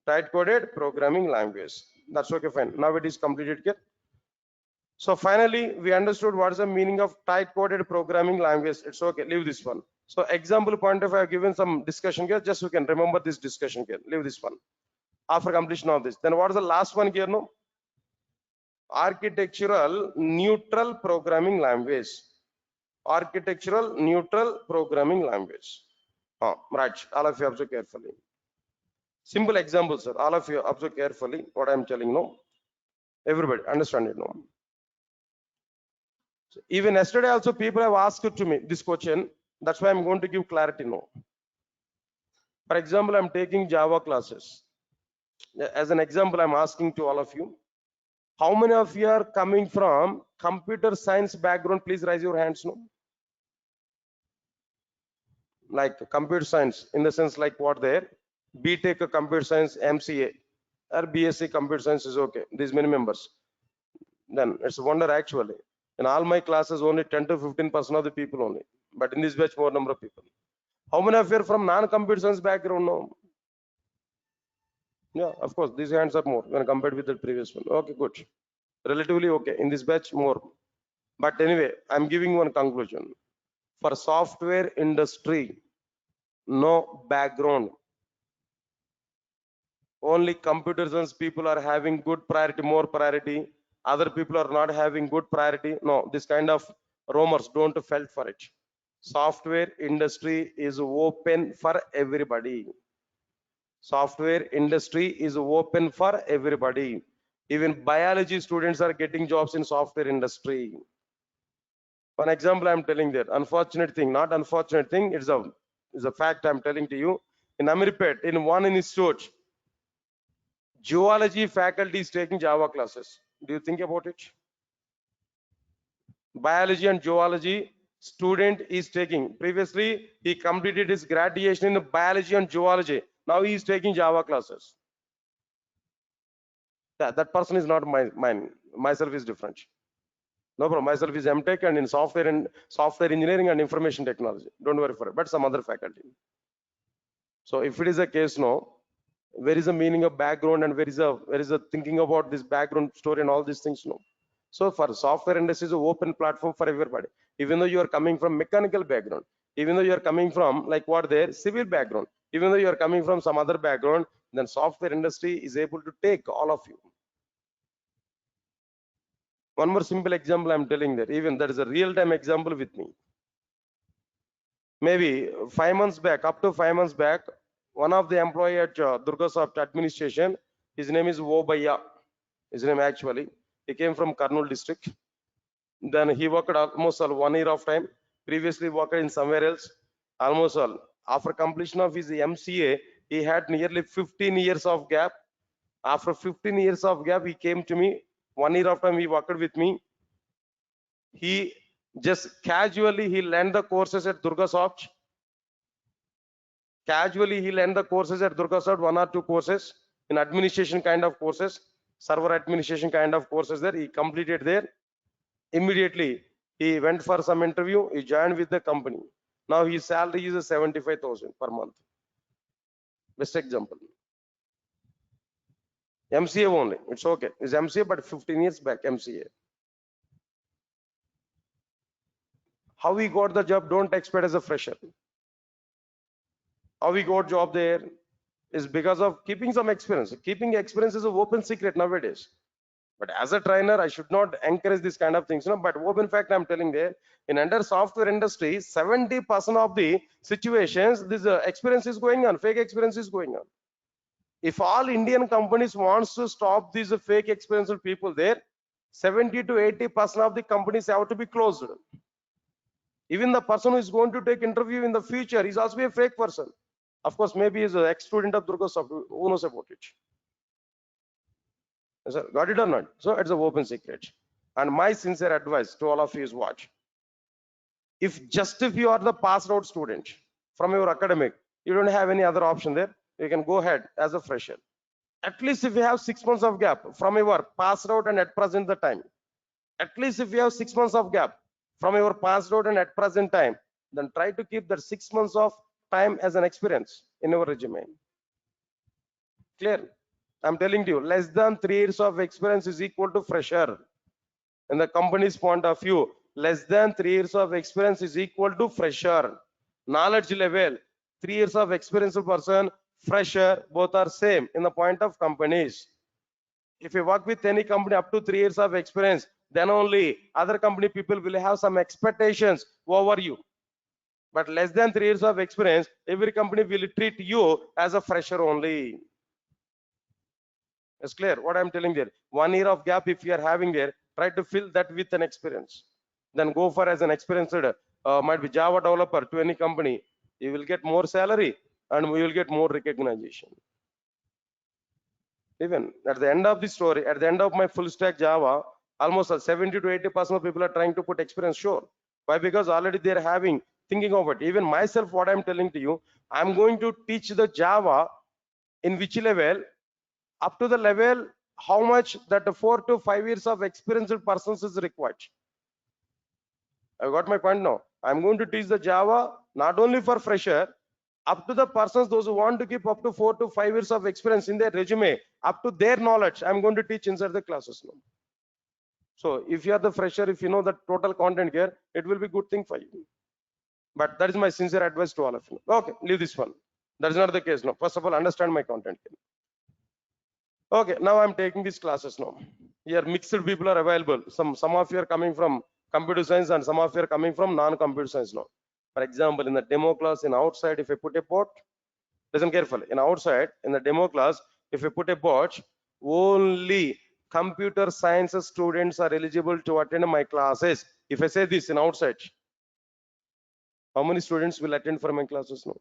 Tight coded programming language. That's okay, fine. Now it is completed here. So finally we understood what is the meaning of tight coded programming language. It's okay, leave this one. So example point of, I have given some discussion here, just you can remember this discussion here. Leave this one after completion of this. Then what is the last one here? No, architectural neutral programming language. Architectural neutral programming language. Right, all of you observe carefully. Simple example, sir. All of you observe carefully what I am telling. No, everybody understand it. No, so even yesterday also people have asked to me this question. That's why I'm going to give clarity. No, for example, I'm taking Java classes. As an example, I'm asking to all of you, how many of you are coming from computer science background? Please raise your hands. No, like computer science in the sense like what there, BTech computer science, MCA or BSc computer science is okay. These many members. Then it's a wonder actually. In all my classes, only 10 to 15% of the people only. But in this batch, more number of people. How many of you are from non-computer science background? No. Yeah, of course, these hands are more when compared with the previous one. Okay, good. Relatively okay. In this batch, more. But anyway, I'm giving one conclusion. For software industry, no background. Only computer science people are having good priority, more priority. Other people are not having good priority. No, this kind of rumors don't felt for it. Software industry is open for everybody. Software industry is open for everybody. Even biology students are getting jobs in software industry. One example I'm telling there. Unfortunate thing, not unfortunate thing. It's a fact I'm telling to you. In Amirpet, in one institute, geology faculty is taking Java classes. Do you think about it? Biology and geology student is taking. Previously, he completed his graduation in biology and geology. Now he is taking Java classes. That person is not mine. Myself is different. No problem. Myself is MTech and in software engineering and information technology. Don't worry for it. But some other faculty. So if it is a case, no, where is the meaning of background and where is the thinking about this background story and all these things? No. So for software industry is an open platform for everybody. Even though you are coming from mechanical background, even though you are coming from like what there civil background, even though you are coming from some other background, then software industry is able to take all of you. One more simple example I'm telling that, even that is a real-time example with me. Maybe 5 months back, up to 5 months back, one of the employee at Durgasoft administration, his name is Wobaya. His name actually, he came from Kurnool district. Then he worked almost 1 year of time. Previously worked in somewhere else. Almost all. After completion of his MCA, he had nearly 15 years of gap. After 15 years of gap, he came to me. 1 year of time he worked with me. He just casually he learned the courses at Durgasoft. Casually he learned the courses at Durgasoft, 1 or 2 courses in administration kind of courses, server administration kind of courses there. He completed there. Immediately, he went for some interview, he joined with the company. Now his salary is 75,000 per month. Best example. MCA only, it's okay. It's MCA, but 15 years back, MCA. How he got the job, don't expect as a fresher. How he got job there is because of keeping some experience. Keeping experience is an open secret nowadays. But as a trainer, I should not encourage this kind of things. But open fact, I'm telling there, in under software industry, 70% of the situations, this experience is going on, fake experience is going on. If all Indian companies wants to stop these fake experience people there, 70 to 80% of the companies have to be closed. Even the person who is going to take interview in the future is also a fake person. Of course, maybe he's an ex-student of Durgasoft. Who knows about it? Sir, got it or not? So it's an open secret. And my sincere advice to all of you is watch. If you are the passed out student from your academic, you don't have any other option there, you can go ahead as a fresher. At least if you have 6 months of gap from your passed out and at present the time, at least if you have 6 months of gap from your passed out and at present time, then try to keep that 6 months of time as an experience in your resume. Clear? I'm telling you, less than 3 years of experience is equal to fresher. In the company's point of view, less than 3 years of experience is equal to fresher. Knowledge level, 3 years of experience person, fresher, both are same in the point of companies. If you work with any company up to 3 years of experience, then only other company people will have some expectations over you. But less than 3 years of experience, every company will treat you as a fresher only. It's clear what I'm telling there. 1 year of gap if you are having there, try to fill that with an experience. Then go for as an experienced might be Java developer to any company. You will get more salary and we will get more recognition. Even at the end of the story, at the end of my full stack Java, almost 70 to 80% of people are trying to put experience. Sure. Why? Because already they're having thinking of it. Even myself, what I'm telling to you, I'm going to teach the Java in which level, up to the level how much that 4 to 5 years of experienced persons is required. I got my point now. I'm going to teach the Java not only for fresher, up to the persons those who want to keep up to 4 to 5 years of experience in their resume, up to their knowledge, I'm going to teach inside the classes now. So if you are the fresher, if you know the total content here, it will be good thing for you. But that is my sincere advice to all of you. Okay, leave this one. That is not the case now. First of all, understand my content here. Okay, now I'm taking these classes now. Here mixed people are available. Some of you are coming from computer science and some of you are coming from non-computer science now. For example, in the demo class in outside, if I put a bot, listen carefully. In outside, in the demo class, if I put a bot, only computer science students are eligible to attend my classes. If I say this in outside, how many students will attend for my classes now?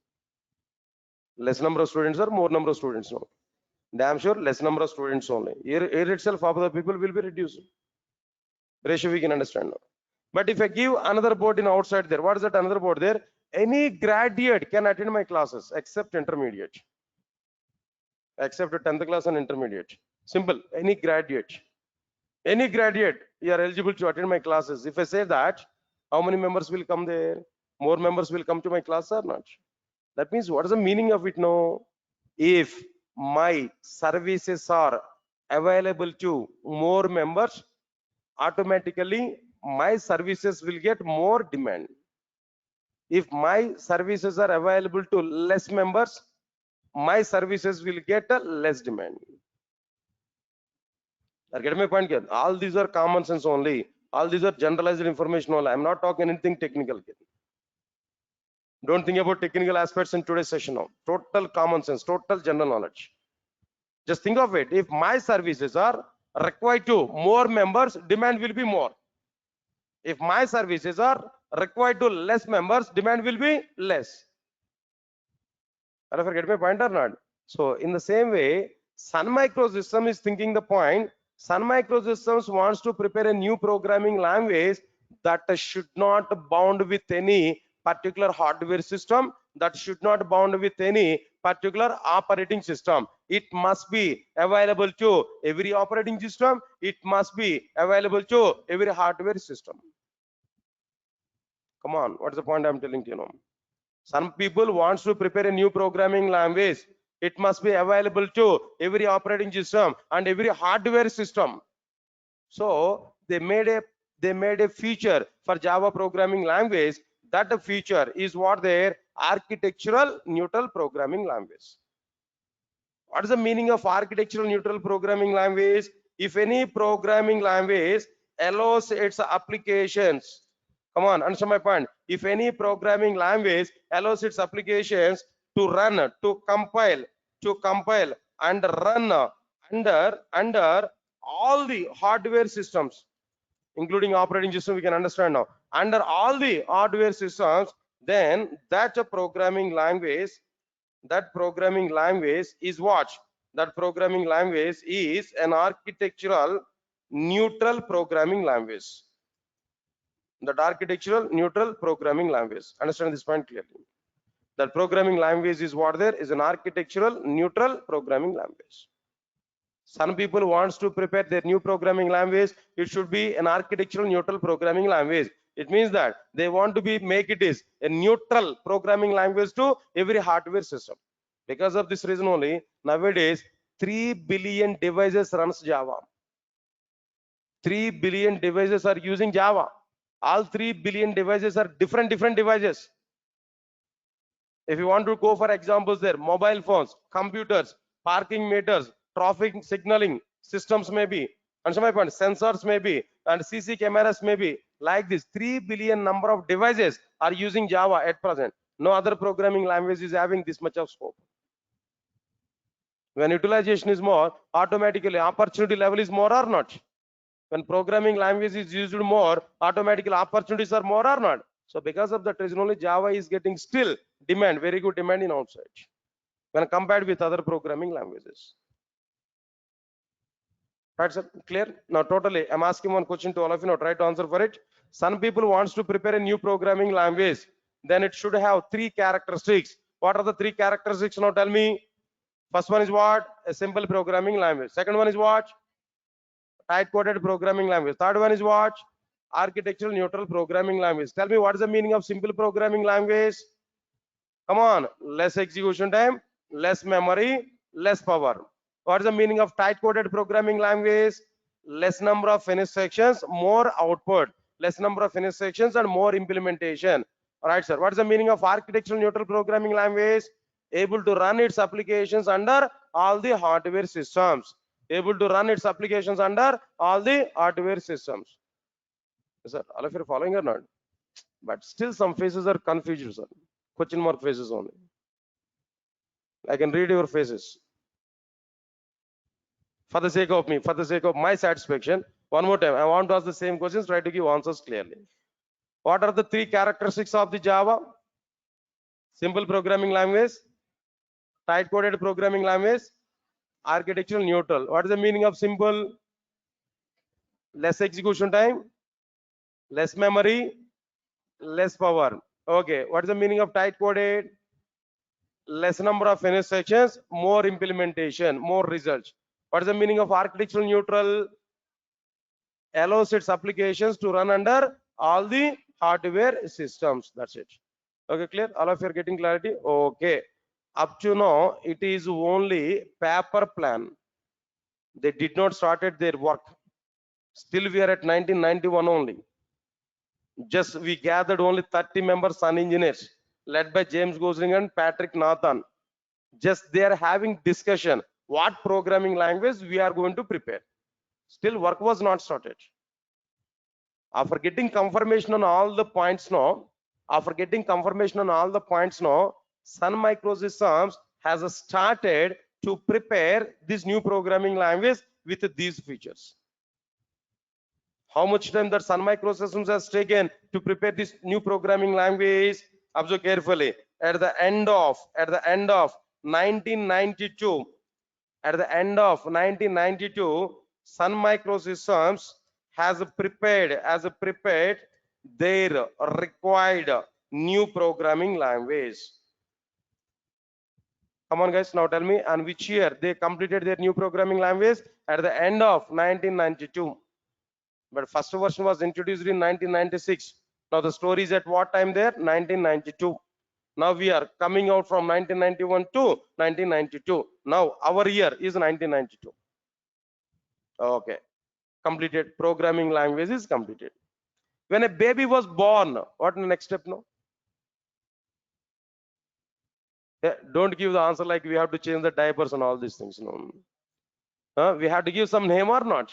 Less number of students or more number of students now? Damn sure less number of students only. Here itself half of the people will be reduced. Ratio we can understand now. But if I give another board in outside there, what is that another board there? Any graduate can attend my classes except intermediate. Except 10th class and intermediate. Simple. Any graduate. Any graduate, you are eligible to attend my classes. If I say that, how many members will come there? More members will come to my class or not? That means what is the meaning of it now? If my services are available to more members, automatically my services will get more demand. If my services are available to less members, my services will get a less demand. I get my point here. All these are common sense only. All these are generalized information only. I'm not talking anything technical here. Don't think about technical aspects in today's session now. Total common sense, total general knowledge. Just think of it. If my services are required to more members, demand will be more. If my services are required to less members, demand will be less. Have I get my point or not? So in the same way, Sun Microsystem is thinking the point. Sun Microsystems wants to prepare a new programming language that should not bound with any particular hardware system, that should not bound with any particular operating system. It must be available to every operating system. It must be available to every hardware system. Come on, what's the point I'm telling you now? Some people wants to prepare a new programming language. It must be available to every operating system and every hardware system. So they made a feature for Java programming language. That feature is what their architectural neutral programming language. What is the meaning of architectural neutral programming language? If any programming language allows its applications, come on, understand my point. If any programming language allows its applications to run, to compile and run under all the hardware systems, including operating system, we can understand now. Under all the hardware systems, then that programming language is what? That programming language is an architectural neutral programming language. That architectural neutral programming language. Understand this point clearly. That programming language is what there is an architectural neutral programming language. Some people wants to prepare their new programming language. It should be an architectural neutral programming language. It means that they want to make it is a neutral programming language to every hardware system. Because of this reason only, nowadays 3 billion devices runs Java. 3 billion devices are using Java. All 3 billion devices are different devices. If you want to go for examples there, mobile phones, computers, parking meters, traffic signaling systems may be, and some point, sensors may be, and CC cameras may be. Like this, 3 billion number of devices are using Java at present. No other programming language is having this much of scope. When utilization is more, automatically opportunity level is more or not? When programming language is used more, automatically opportunities are more or not? So because of that reason only, Java is getting still demand, very good demand in outside when compared with other programming languages. Right, sir? Clear? Now totally, I'm asking one question to all of you now, try to answer for it. Some people wants to prepare a new programming language, then it should have 3 characteristics. What are the 3 characteristics? Now tell me. First one is what? A simple programming language. Second one is what? Tight coded programming language. Third one is what? Architectural neutral programming language. Tell me, what is the meaning of simple programming language? Come on, less execution time, less memory, less power. What is the meaning of tight coded programming language? Less number of finished sections, more output. Less number of finished sections and more implementation. All right, sir. What is the meaning of architectural neutral programming language? Able to run its applications under all the hardware systems. Able to run its applications under all the hardware systems. Sir, all of you are following or not? But still some faces are confused, sir. Question mark faces only. I can read your faces. For the sake of me, for the sake of my satisfaction, one more time, I want to ask the same questions, try to give answers clearly. What are the 3 characteristics of the Java? Simple programming language, tight coded programming language, architectural neutral. What is the meaning of simple? Less execution time, less memory, less power. Okay, what is the meaning of tight coded? Less number of finished sections, more implementation, more results. What is the meaning of architectural neutral? Allows its applications to run under all the hardware systems. That's it. Okay, clear? All of you are getting clarity? Okay. Up to now, it is only paper plan. They did not started their work. Still we are at 1991 only. Just we gathered only 30 members Sun engineers led by James Gosling and Patrick Nathan. Just they are having discussion what programming language we are going to prepare. Still work was not started. After getting confirmation on all the points now, Sun Microsystems has started to prepare this new programming language with these features. How much time that Sun Microsystems has taken to prepare this new programming language? Observe carefully. At the end of 1992, Sun Microsystems has prepared their required new programming language. Come on guys, now tell me, and which year they completed their new programming language? At the end of 1992. But first version was introduced in 1996. Now the story is at what time there? 1992. Now we are coming out from 1991 to 1992. Now our year is 1992. Okay, completed. Programming language is completed. When a baby was born, what the next step now? Don't give the answer like we have to change the diapers and all these things. No. We have to give some name or not?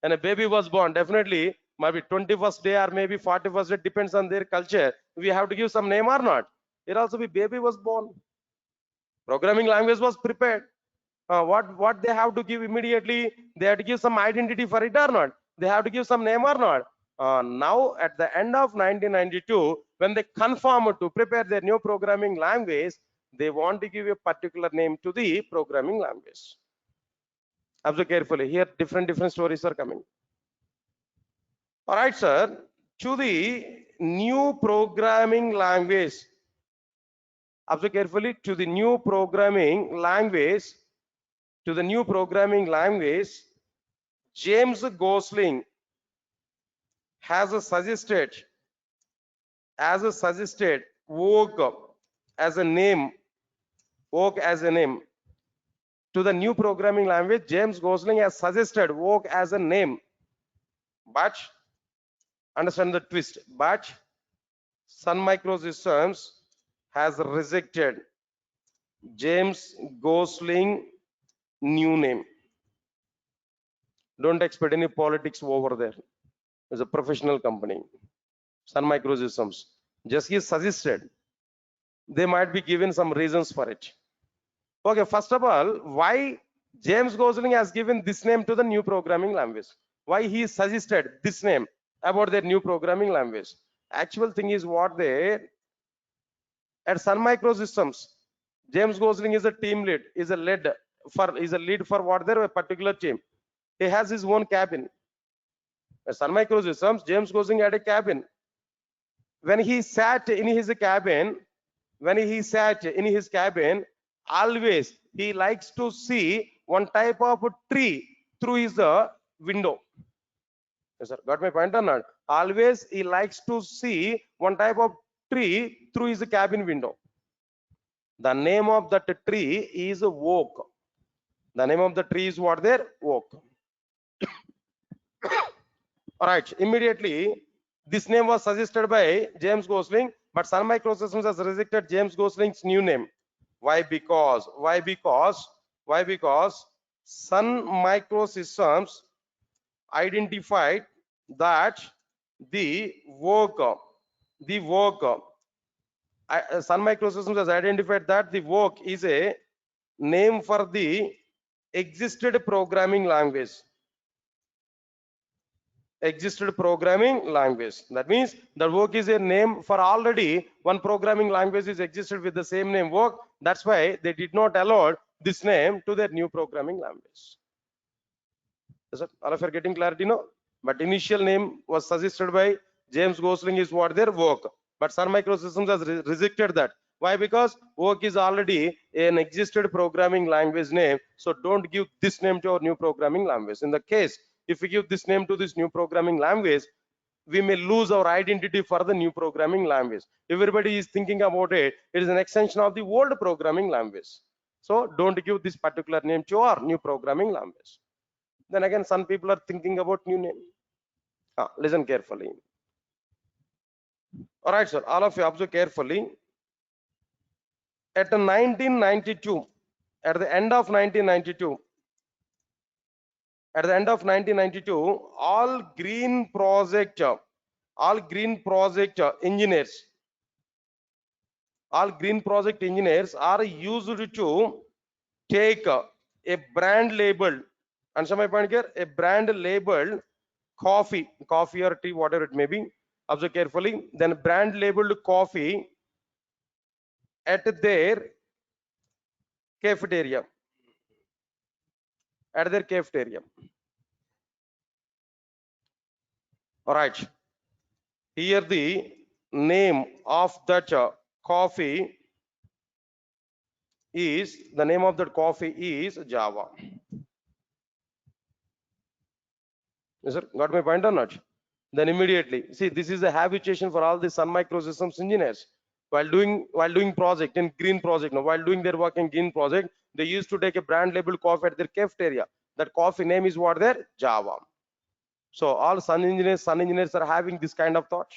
And a baby was born, definitely maybe 21st day or maybe 41st day, depends on their culture. We have to give some name or not? It also be baby was born. Programming language was prepared. What they have to give immediately? They have to give some identity for it or not? They have to give some name or not? Now at the end of 1992, when they confirm to prepare their new programming language, they want to give a particular name to the programming language. Observe carefully. Here different stories are coming. All right, sir. To the new programming language. Observe carefully. To the new programming language. To the new programming language. James Gosling has suggested work as a name. Work as a name. To the new programming language, James Gosling has suggested work as a name. But understand the twist. But Sun Microsystems has rejected James Gosling new name. Don't expect any politics over there. It's a professional company. Sun Microsystems. Just he suggested. They might be given some reasons for it. Okay, first of all, why James Gosling has given this name to the new programming language? Why he suggested this name about their new programming language? Actual thing is what they at Sun Microsystems, James Gosling is a team lead, is a lead for what their particular team. He has his own cabin. At Sun Microsystems, James Gosling had a cabin. When he sat in his cabin, always he likes to see one type of tree through his window. Yes, sir. Got my point or not? Always he likes to see one type of tree through his cabin window. The name of that tree is oak. The name of the tree is what there? Oak. All right. Immediately, this name was suggested by James Gosling, but Sun Microsystems has rejected James Gosling's new name. Why? Because Sun Microsystems identified that the work Sun Microsystems has identified that the work is a name for the existed programming language. That means the work is a name for already one programming language is existed with the same name work. That's why they did not allow this name to their new programming language. Is it all of you are getting clarity now? But initial name was suggested by James Gosling is what their work. But Sun Microsystems has rejected that. Why? Because work is already an existed programming language name. So don't give this name to our new programming language. In the case, if we give this name to this new programming language, we may lose our identity for the new programming language. Everybody is thinking about it. It is an extension of the old programming language. So don't give this particular name to our new programming language. Then again, some people are thinking about new name. Listen carefully. All right, sir. All of you observe carefully. At the 1992, at the end of 1992, all green project engineers are used to take a brand labeled, answer my point here, a brand labeled coffee or tea, whatever it may be. Observe carefully. Then brand labeled coffee at their cafeteria. All right. Here the name of that coffee is, the name of that coffee is Java. Yes, sir, got my point or not? Then immediately, see, this is a habituation for all the Sun Microsystems engineers. While doing project in green project, now while doing their work in green project, they used to take a brand labeled coffee at their cafeteria. That coffee name is what there? Java. So all Sun engineers are having this kind of thought.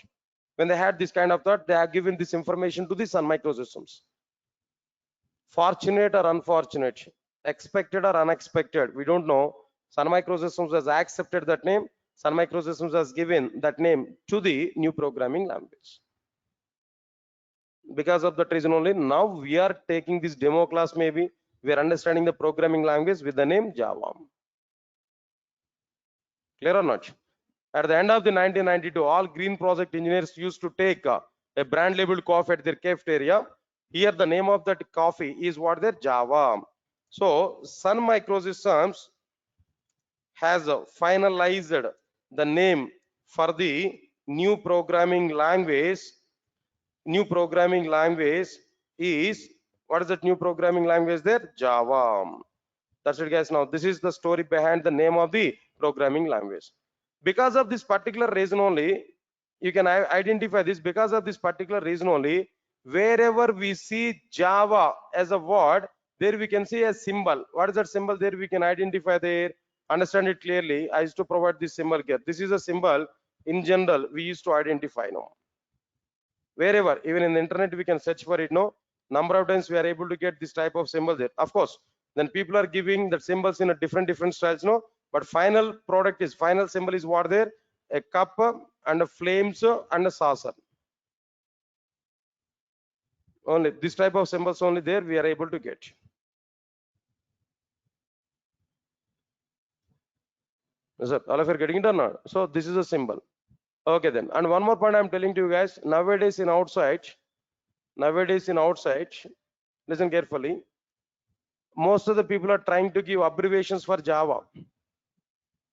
When they had this kind of thought, they have given this information to the Sun Microsystems. Fortunate or unfortunate, expected or unexpected, we don't know. Sun Microsystems has accepted that name. Sun Microsystems has given that name to the new programming language. Because of that reason only, now we are taking this demo class, maybe we are understanding the programming language with the name Java. Clear or not? At the end of the 1992, all green project engineers used to take a brand labeled coffee at their cafeteria. Here the name of that coffee is what their Java. So Sun Microsystems has finalized the name for the new programming language. New programming language is, what is that new programming language there? Java. That's it, guys. Now this is the story behind the name of the programming language. Because of this particular reason only, you can identify this. Because of this particular reason only, wherever we see Java as a word, there we can see a symbol. What is that symbol? There we can identify there, understand it clearly. I used to provide this symbol here. This is a symbol in general we used to identify now. Wherever, even in the internet, we can search for it. No, number of times we are able to get this type of symbol there. Of course, then people are giving the symbols in a different styles. No, but final product is, final symbol is what there? A cup and a flames and a saucer. Only this type of symbols only there we are able to get. Is it all of you are getting it or not? So this is a symbol. Okay then. And one more point I'm telling to you guys. Nowadays in outside, listen carefully. Most of the people are trying to give abbreviations for Java.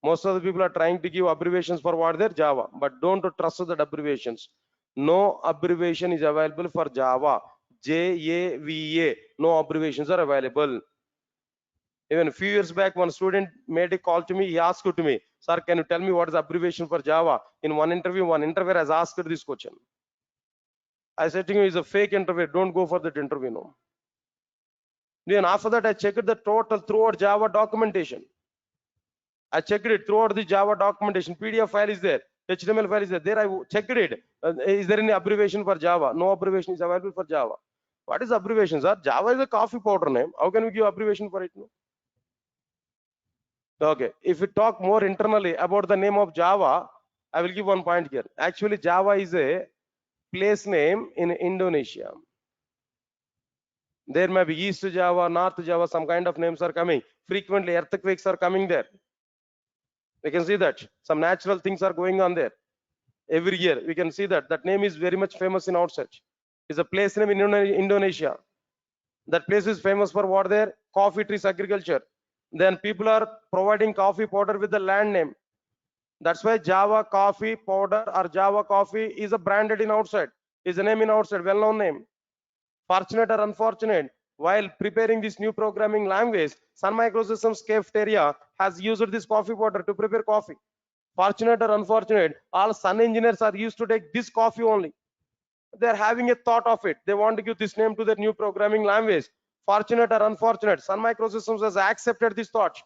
Most of the people are trying to give abbreviations for what their Java, but don't trust the abbreviations. No abbreviation is available for Java. JAVA, no abbreviations are available. Even a few years back, one student made a call to me. He asked to me, "Sir, can you tell me what is abbreviation for Java?" In one interviewer has asked this question. I said to him, "It's a fake interview. Don't go for that interview." No. Then after that, I checked the total throughout Java documentation. I checked it throughout the Java documentation. PDF file is there. HTML file is there. There I checked it. Is there any abbreviation for Java? No abbreviation is available for Java. What is abbreviation, sir? Java is a coffee powder name. How can we give abbreviation for it? No? Okay. If we talk more internally about the name of Java, I will give one point here. Actually, Java is a place name in Indonesia. There may be East Java, North Java, some kind of names are coming. Frequently, earthquakes are coming there. We can see that some natural things are going on there every year. We can see that name is very much famous in outside. It's a place name in Indonesia. That place is famous for what there? Coffee trees agriculture. Then people are providing coffee powder with the land name. That's why Java coffee powder or Java coffee is a branded in outside. Is a name in outside, well-known name. Fortunate or unfortunate, while preparing this new programming language, Sun Microsystems cafeteria has used this coffee powder to prepare coffee. Fortunate or unfortunate, all Sun engineers are used to take this coffee only. They're having a thought of it. They want to give this name to their new programming language. Fortunate or unfortunate, Sun Microsystems has accepted this thought.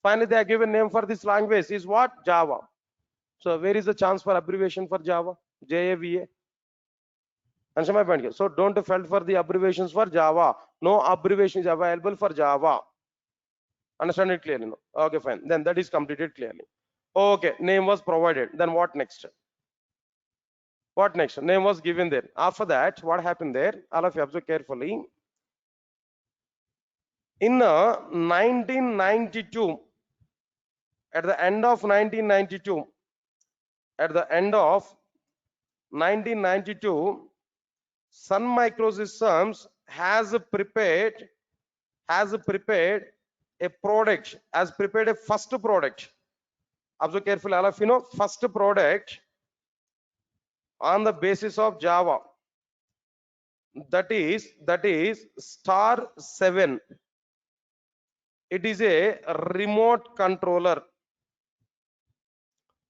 Finally, they have given name for this language is what? Java. So where is the chance for abbreviation for Java? JAVA. Understand my point here? So don't felt for the abbreviations for Java. No abbreviation is available for Java. Understand it clearly? No? Okay, fine. Then that is completed clearly. Okay, name was provided. Then what next? What next? Name was given there. After that, what happened there? All of you observe carefully. In 1992, at the end of 1992, Sun Microsystems has prepared a product, has prepared a first product. Observe carefully, all of you know, first product on the basis of Java. that is star 7. It is a remote controller.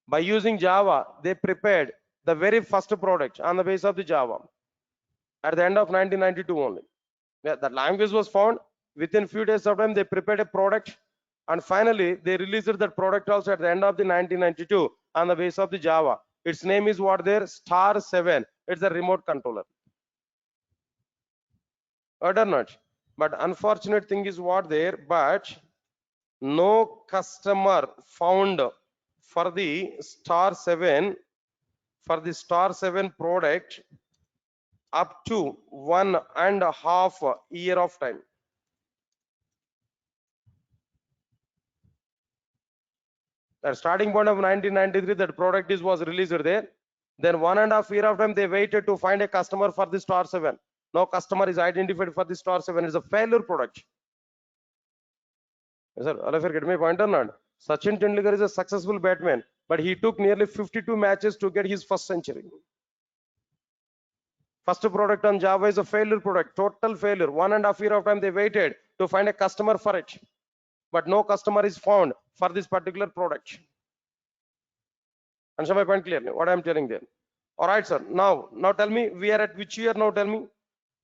By using Java, they prepared the very first product on the base of the Java at the end of 1992 only. Yeah, that language was found. Within few days of time, they prepared a product, and finally they released that product also at the end of the 1992 on the base of the Java. Its name is what there? Star 7. It's a remote controller. Or not. But unfortunate thing is what there, but no customer found for the star 7 product up to 1.5 year of time. At starting point of 1993, that product was released there. Then 1.5 year of time they waited to find a customer for the star 7. No customer is identified for the star 7. It's a failure product. Yes, sir, all of you get my point or not? Sachin Tendulkar is a successful batsman, but he took nearly 52 matches to get his first century. First product on Java is a failure product, total failure. 1.5 year of time they waited to find a customer for it, but no customer is found for this particular product. Understand my point clearly? What I am telling there. All right, sir. Now tell me, we are at which year? Now tell me.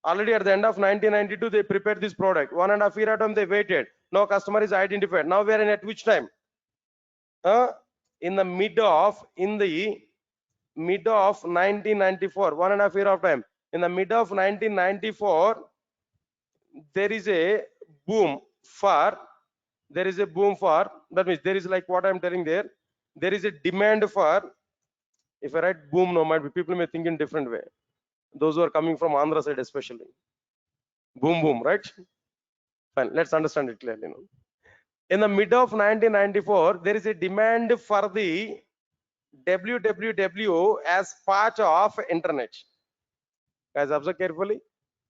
Already at the end of 1992, they prepared this product. 1.5 year of time they waited. No customer is identified. Now we are in at which time? In the mid of 1994. 1.5 year of time. In the mid of 1994, there is a boom for. That means there is like what I am telling there. There is a demand for. If I write boom, no, might be people may think in different way. Those who are coming from Andhra side especially. Boom, right? Fine, let's understand it clearly now. In the mid of 1994, there is a demand for the www as part of internet. Guys, observe carefully.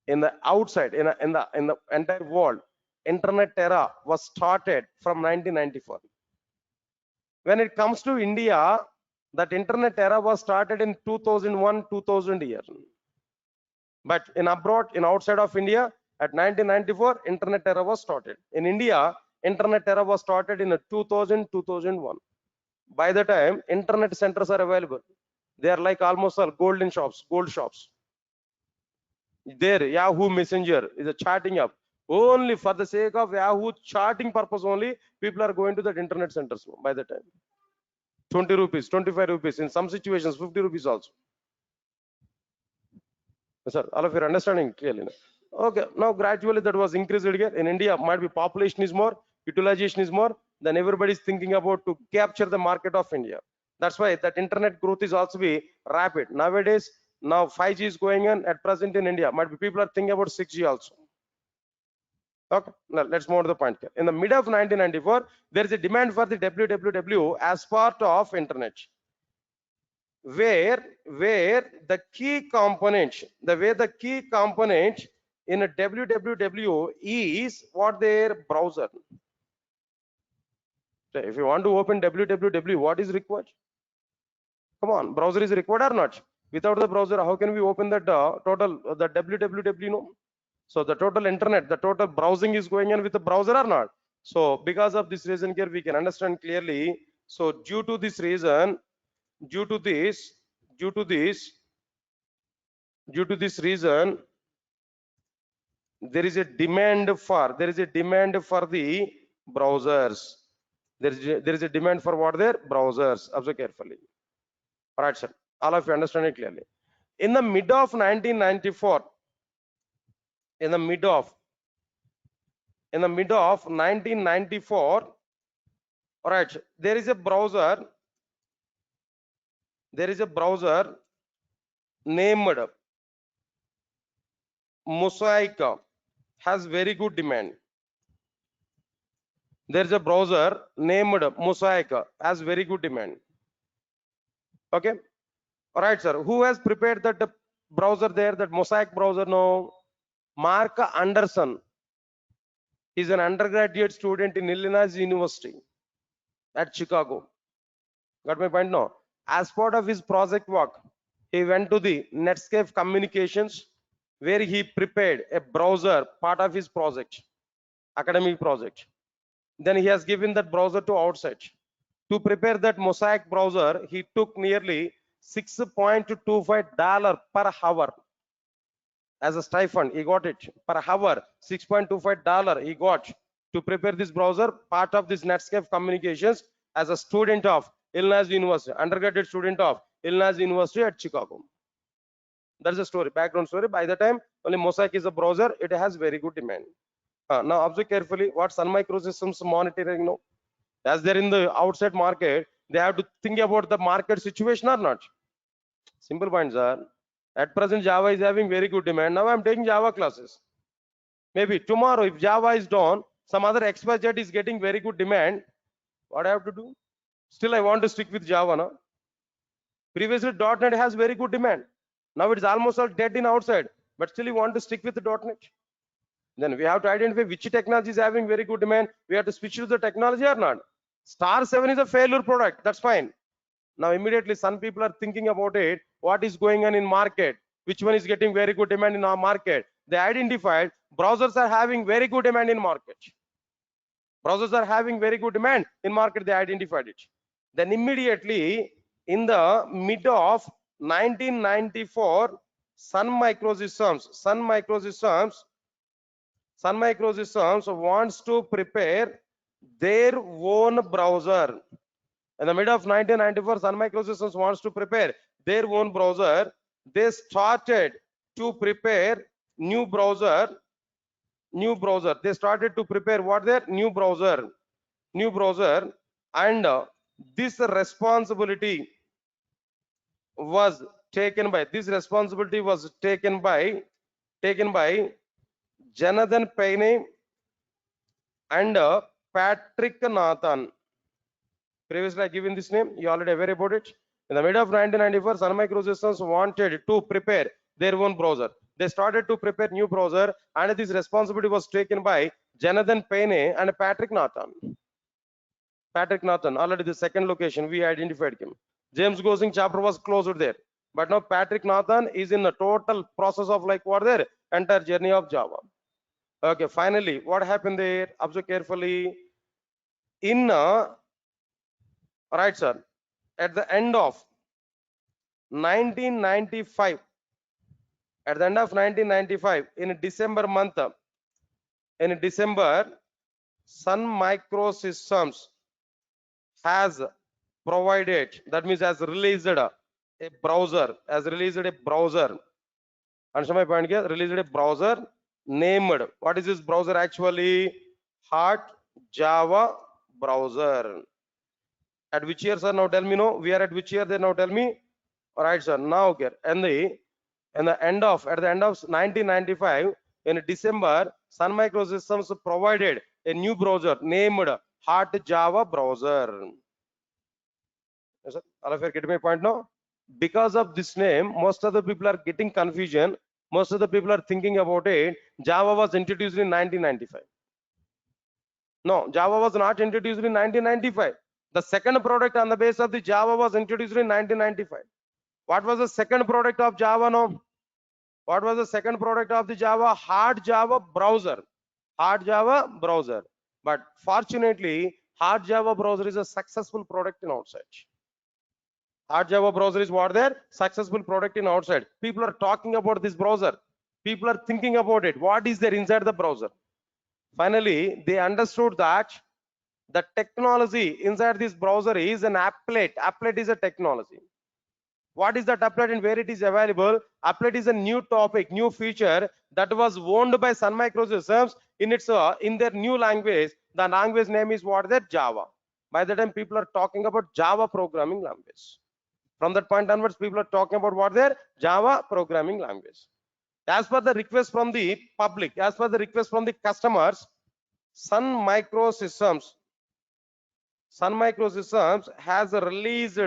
In the outside, in the entire world, internet era was started from 1994. When it comes to India, that internet era was started in 2001, 2000 year. But in abroad, in outside of India, at 1994, internet era was started. In India, internet era was started in 2000, 2001. By the time, internet centers are available. They are like almost all gold shops. There, Yahoo Messenger is a chatting app. Only for the sake of Yahoo chatting purpose only, people are going to that internet centers by the time. 20 rupees, 25 rupees, in some situations, 50 rupees also. Sir, all of you are understanding clearly. Okay, now gradually that was increased here. In India, might be population is more, utilization is more, then everybody is thinking about to capture the market of India. That's why that internet growth is also be rapid. Nowadays, now 5G is going on at present in India. Might be people are thinking about 6G also. Okay, now let's move on to the point here. In the mid of 1994, there is a demand for the www as part of internet. Where the key component in a www is what their browser. So if you want to open www, what is required? Come on, browser is required or not? Without the browser, how can we open that the www? No. So the total internet, the total browsing is going on with the browser or not? So because of this reason here, we can understand clearly. So due to this reason, there is a demand for the browsers. There is a demand for what their browsers. Observe carefully. All right, sir. All of you understand it clearly. In the mid of 1994, in the mid of 1994, all right, there is a browser named Mosaic, has very good demand. There is a browser named Mosaic, has very good demand. Okay, all right, sir. Who has prepared that browser there, that Mosaic browser? No, Mark Anderson. He's an undergraduate student in Illinois University at Chicago. Got my point? No. As part of his project work, he went to the Netscape Communications, where he prepared a browser, part of his project, academic project. Then he has given that browser to outside. To prepare that Mosaic browser, he took nearly $6.25 per hour as a stipend. He got it per hour, $6.25 he got to prepare this browser, part of this Netscape communications, as a student of Illinois University, undergraduate student of Illinois University at Chicago. That's the story, background story. By the time only Mosaic is a browser, it has very good demand. Now observe carefully what Sun Microsystems monitoring now. As they're in the outside market, they have to think about the market situation or not. Simple points are, at present Java is having very good demand. Now I'm taking Java classes. Maybe tomorrow if Java is down, some other XYZ is getting very good demand. What I have to do? Still I want to stick with Java now. Previously .NET has very good demand. Now it's almost all dead in outside, but still you want to stick with the .NET. Then we have to identify which technology is having very good demand. We have to switch to the technology or not. Star 7 is a failure product. That's fine. Now immediately some people are thinking about it. What is going on in market? Which one is getting very good demand in our market? They identified browsers are having very good demand in market. Browsers are having very good demand in market. They identified it. Then immediately in the mid of 1994, Sun Microsystems wants to prepare their own browser. In the mid of 1994, Sun Microsystems wants to prepare their own browser. They started to prepare new browser. They started to prepare what their new browser, and this responsibility was taken by Jonathan Payne and Patrick Nathan. Previously I given this name, you already aware about it. In the mid of 1994, Sun Microsystems wanted to prepare their own browser. They started to prepare new browser, and this responsibility was taken by Jonathan Payne and Patrick Nathan. Already the second location we identified him. James Gosling chapter was closed there, but now Patrick Nathan is in the total process of like what their entire journey of Java. Okay, finally what happened there? Observe carefully. In right sir, at the end of 1995, in December month, Sun Microsystems has provided, that means has released a browser, understand my point here? Released a browser named, what is this browser actually? Hot Java browser. At which year, sir? Now tell me. No, we are at which year? There, now tell me. All right, sir. Now okay. And at the end of 1995, in December, Sun Microsystems provided a new browser named Hot Java browser. Yes, sir. All of you get my point now? Because of this name, most of the people are getting confusion. Most of the people are thinking about it. Java was introduced in 1995. No, Java was not introduced in 1995. The second product on the base of the Java was introduced in 1995. What was the second product of Java? No, what was the second product of the Java? Hard Java browser. But fortunately, Hard Java browser is a successful product in outside. Hard Java browser is what there? Successful product in outside. People are talking about this browser. People are thinking about it. What is there inside the browser? Finally, they understood that the technology inside this browser is an applet. Applet is a technology. What is that applet and where it is available? Applet is a new topic, new feature that was owned by Sun Microsystems in their new language. The language name is what? That Java. By the time people are talking about Java programming language. From that point onwards, people are talking about what? Their Java programming language. As per the request from the public, as per the request from the customers, Sun Microsystems has released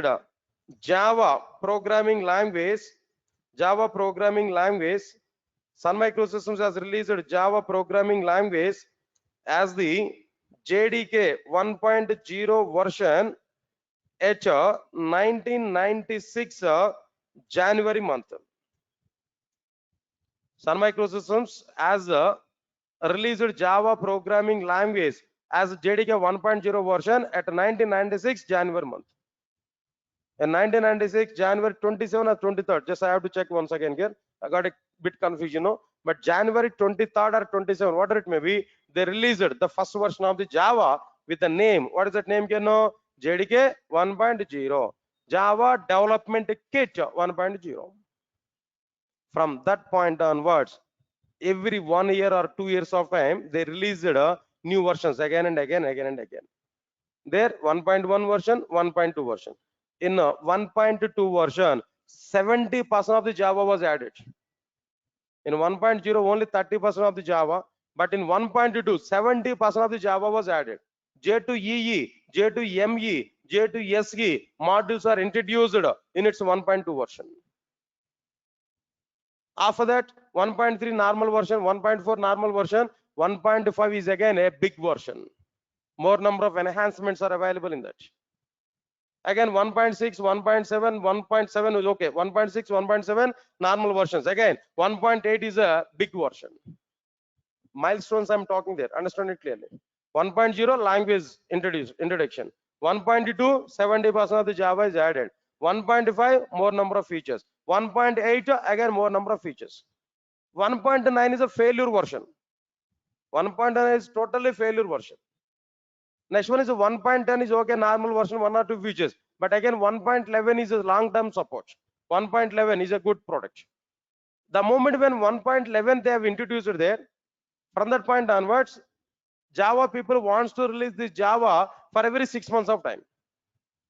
Java programming language. Sun Microsystems has released Java programming language as the JDK 1.0 version at 1996 January month. Sun Microsystems as released Java programming language as JDK 1.0 version at 1996 January month. In 1996 January 27 or 23rd, just I have to check once again here. I got a bit confusion, no? But January 23rd or 27, whatever it may be, they released the first version of the Java with the name. What is that name? You know, JDK 1.0, Java Development Kit 1.0. From that point onwards, every 1 year or 2 years of time, they released new versions again and again, There 1.1 version, 1.2 version. In 1.2 version, 70% of the Java was added. In 1.0, only 30% of the Java, but in 1.2, 70% of the Java was added. J2EE, J2ME, J2SE modules are introduced in its 1.2 version. After that, 1.3 normal version, 1.4 normal version, 1.5 is again a big version. More number of enhancements are available in that. Again 1.6, 1.7, 1.7 is okay. 1.6, 1.7 normal versions. Again 1.8 is a big version. Milestones I'm talking there. Understand it clearly. 1.0 language introduction. 1.2 70% of the Java is added. 1.5 more number of features. 1.8 again more number of features. 1.9 is a failure version. 1.9 is totally failure version. Next one is a 1.10 is okay, normal version, 1 or 2 features. But again 1.11 is a long-term support. 1.11 is a good product. The moment when 1.11 they have introduced it there, from that point onwards, Java people wants to release this Java for every 6 months of time.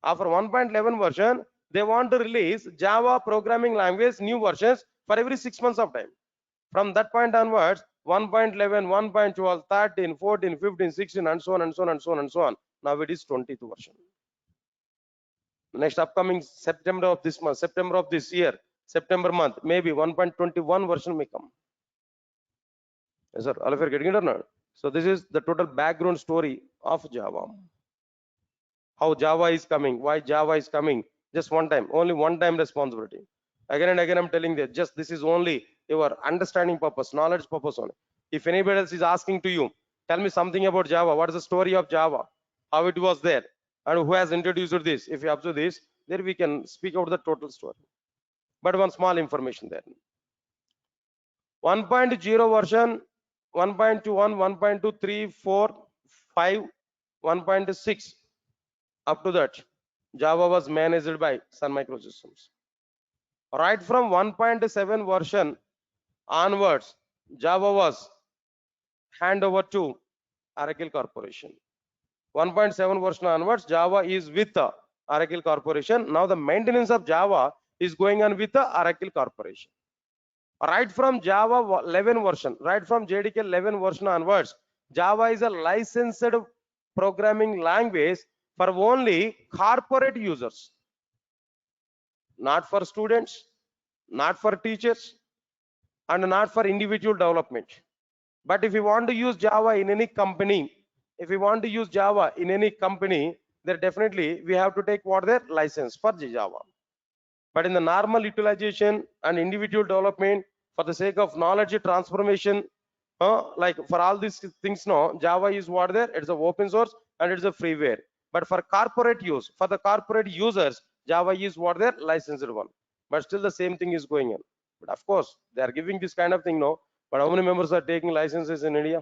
After 1.11 version, they want to release Java programming language new versions for every 6 months of time. From that point onwards, 1.11, 1.12, 13, 14, 15, 16, and so on and so on and so on and so on. Now it is 20th version. Next upcoming September of this month, September of this year, September month, maybe 1.21 version may come. Yes, sir. All of you are getting it or not? So this is the total background story of Java. How Java is coming, why Java is coming. Just one time, only one time responsibility. Again and again, I'm telling that just this is only your understanding purpose, knowledge purpose only. If anybody else is asking to you, tell me something about Java. What is the story of Java? How it was there? And who has introduced this? If you observe this, there we can speak out the total story. But one small information there. 1.0 version, 1.21, 1.2, 3, 4, 5, 1.6. Up to that, Java was managed by Sun Microsystems. Right from 1.7 version onwards, Java was handed over to Oracle Corporation. 1.7 version onwards, Java is with the Oracle Corporation. Now the maintenance of Java is going on with the Oracle Corporation. Right from Java 11 version, right from JDK 11 version onwards, Java is a licensed programming language for only corporate users, not for students, not for teachers, and not for individual development. But if you want to use Java in any company, then definitely we have to take what their license for Java. But in the normal utilization and individual development, for the sake of knowledge transformation, like for all these things, no, Java is what there, it's a open source and it's a freeware. But for corporate use, for the corporate users, Java is what their licensed one. But still the same thing is going on. But of course, they are giving this kind of thing, no. But how many members are taking licenses in India?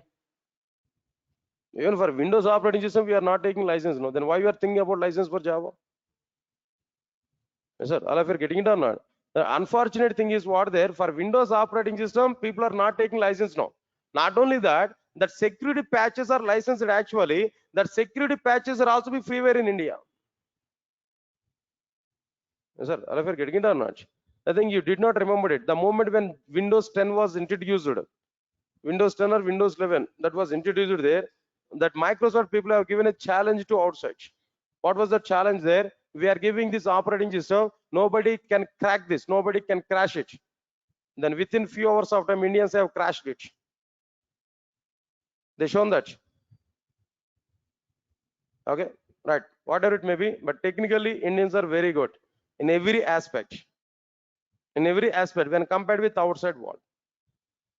Even for Windows operating system, we are not taking license, no. Then why you are thinking about license for Java? Yes, sir. All of you are getting it or not? The unfortunate thing is what there, for Windows operating system, people are not taking license now. Not only that, that security patches are licensed actually, that security patches are also be freeware in India. Yes, sir. All of you are getting it or not? I think you did not remember it. The moment when Windows 10 was introduced, Windows 10 or Windows 11, that was introduced there, that Microsoft people have given a challenge to outside. What was the challenge there? We are giving this operating system, nobody can crack this, nobody can crash it. Then within few hours of time, Indians have crashed it. They shown that. Okay, right, whatever it may be, but technically Indians are very good in every aspect. In every aspect when compared with outside world.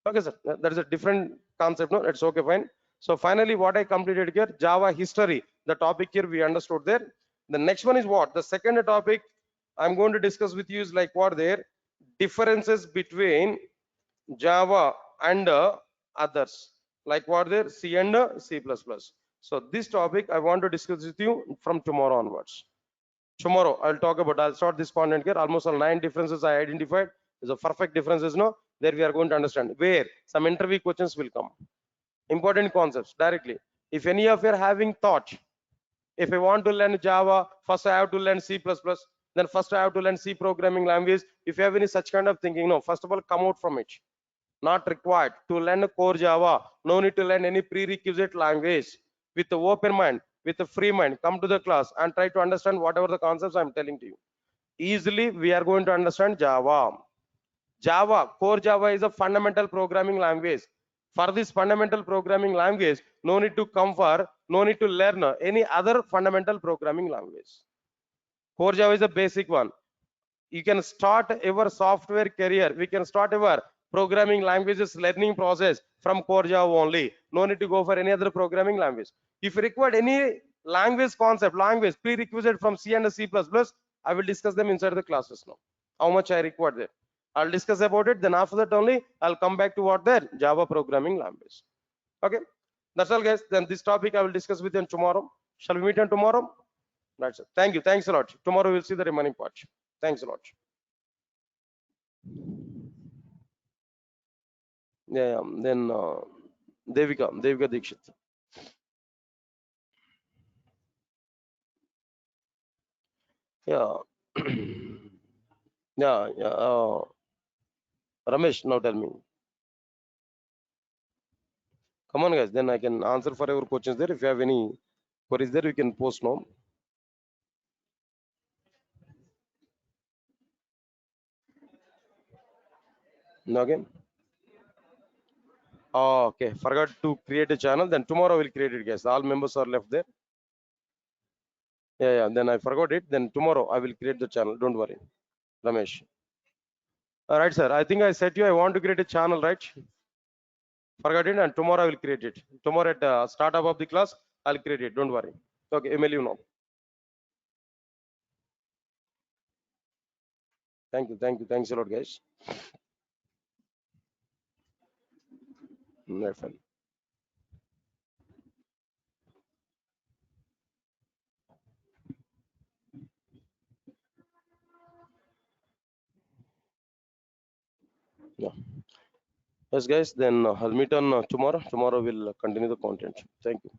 Okay, sir. That is a different concept. No, it's okay, fine. So finally, what I completed here, Java history. The topic here we understood there. The next one is what? The second topic I'm going to discuss with you is like what there differences between Java and others. Like what there C and C++. So this topic I want to discuss with you from tomorrow onwards. Tomorrow I'll start this content here. Almost all 9 differences I identified. There's a perfect differences, no? There we are going to understand where some interview questions will come. Important concepts directly. If any of you are having thought, if I want to learn Java, first I have to learn C++, then first I have to learn C programming language. If you have any such kind of thinking, no, first of all, come out from it. Not required to learn core Java. No need to learn any prerequisite language. With the open mind, with the free mind, come to the class and try to understand whatever the concepts I'm telling to you. Easily, we are going to understand Java. Java, core Java is a fundamental programming language. For this fundamental programming language, no need to learn any other fundamental programming language. Core Java is a basic one. You can start your software career. We can start our programming languages learning process from core Java only. No need to go for any other programming language. If you require any language prerequisite from C and C++, I will discuss them inside the classes now. How much I require there. I'll discuss about it. Then after that only, I'll come back to what there Java programming language. Okay, that's all, guys. Then this topic I will discuss with you tomorrow. Shall we meet on tomorrow? That's it. Thank you. Thanks a lot. Tomorrow we'll see the remaining part. Thanks a lot. Yeah, then Devika Dikshit. Yeah, yeah. Ramesh, now tell me. Come on, guys. Then I can answer for your questions there. If you have any queries there, you can post now. Okay. Oh, okay. Forgot to create a channel. Then tomorrow we'll create it, guys. All members are left there. Yeah. Then I forgot it. Then tomorrow I will create the channel. Don't worry, Ramesh. All right, sir. I think I said to you I want to create a channel, right? Forgot it, and tomorrow I will create it. Tomorrow at startup of the class, I'll create it. Don't worry. Okay, email you now. Thank you. Thanks a lot, guys. Fine. Yeah. Yes, guys. Then I'll meet on tomorrow. Tomorrow we'll continue the content. Thank you.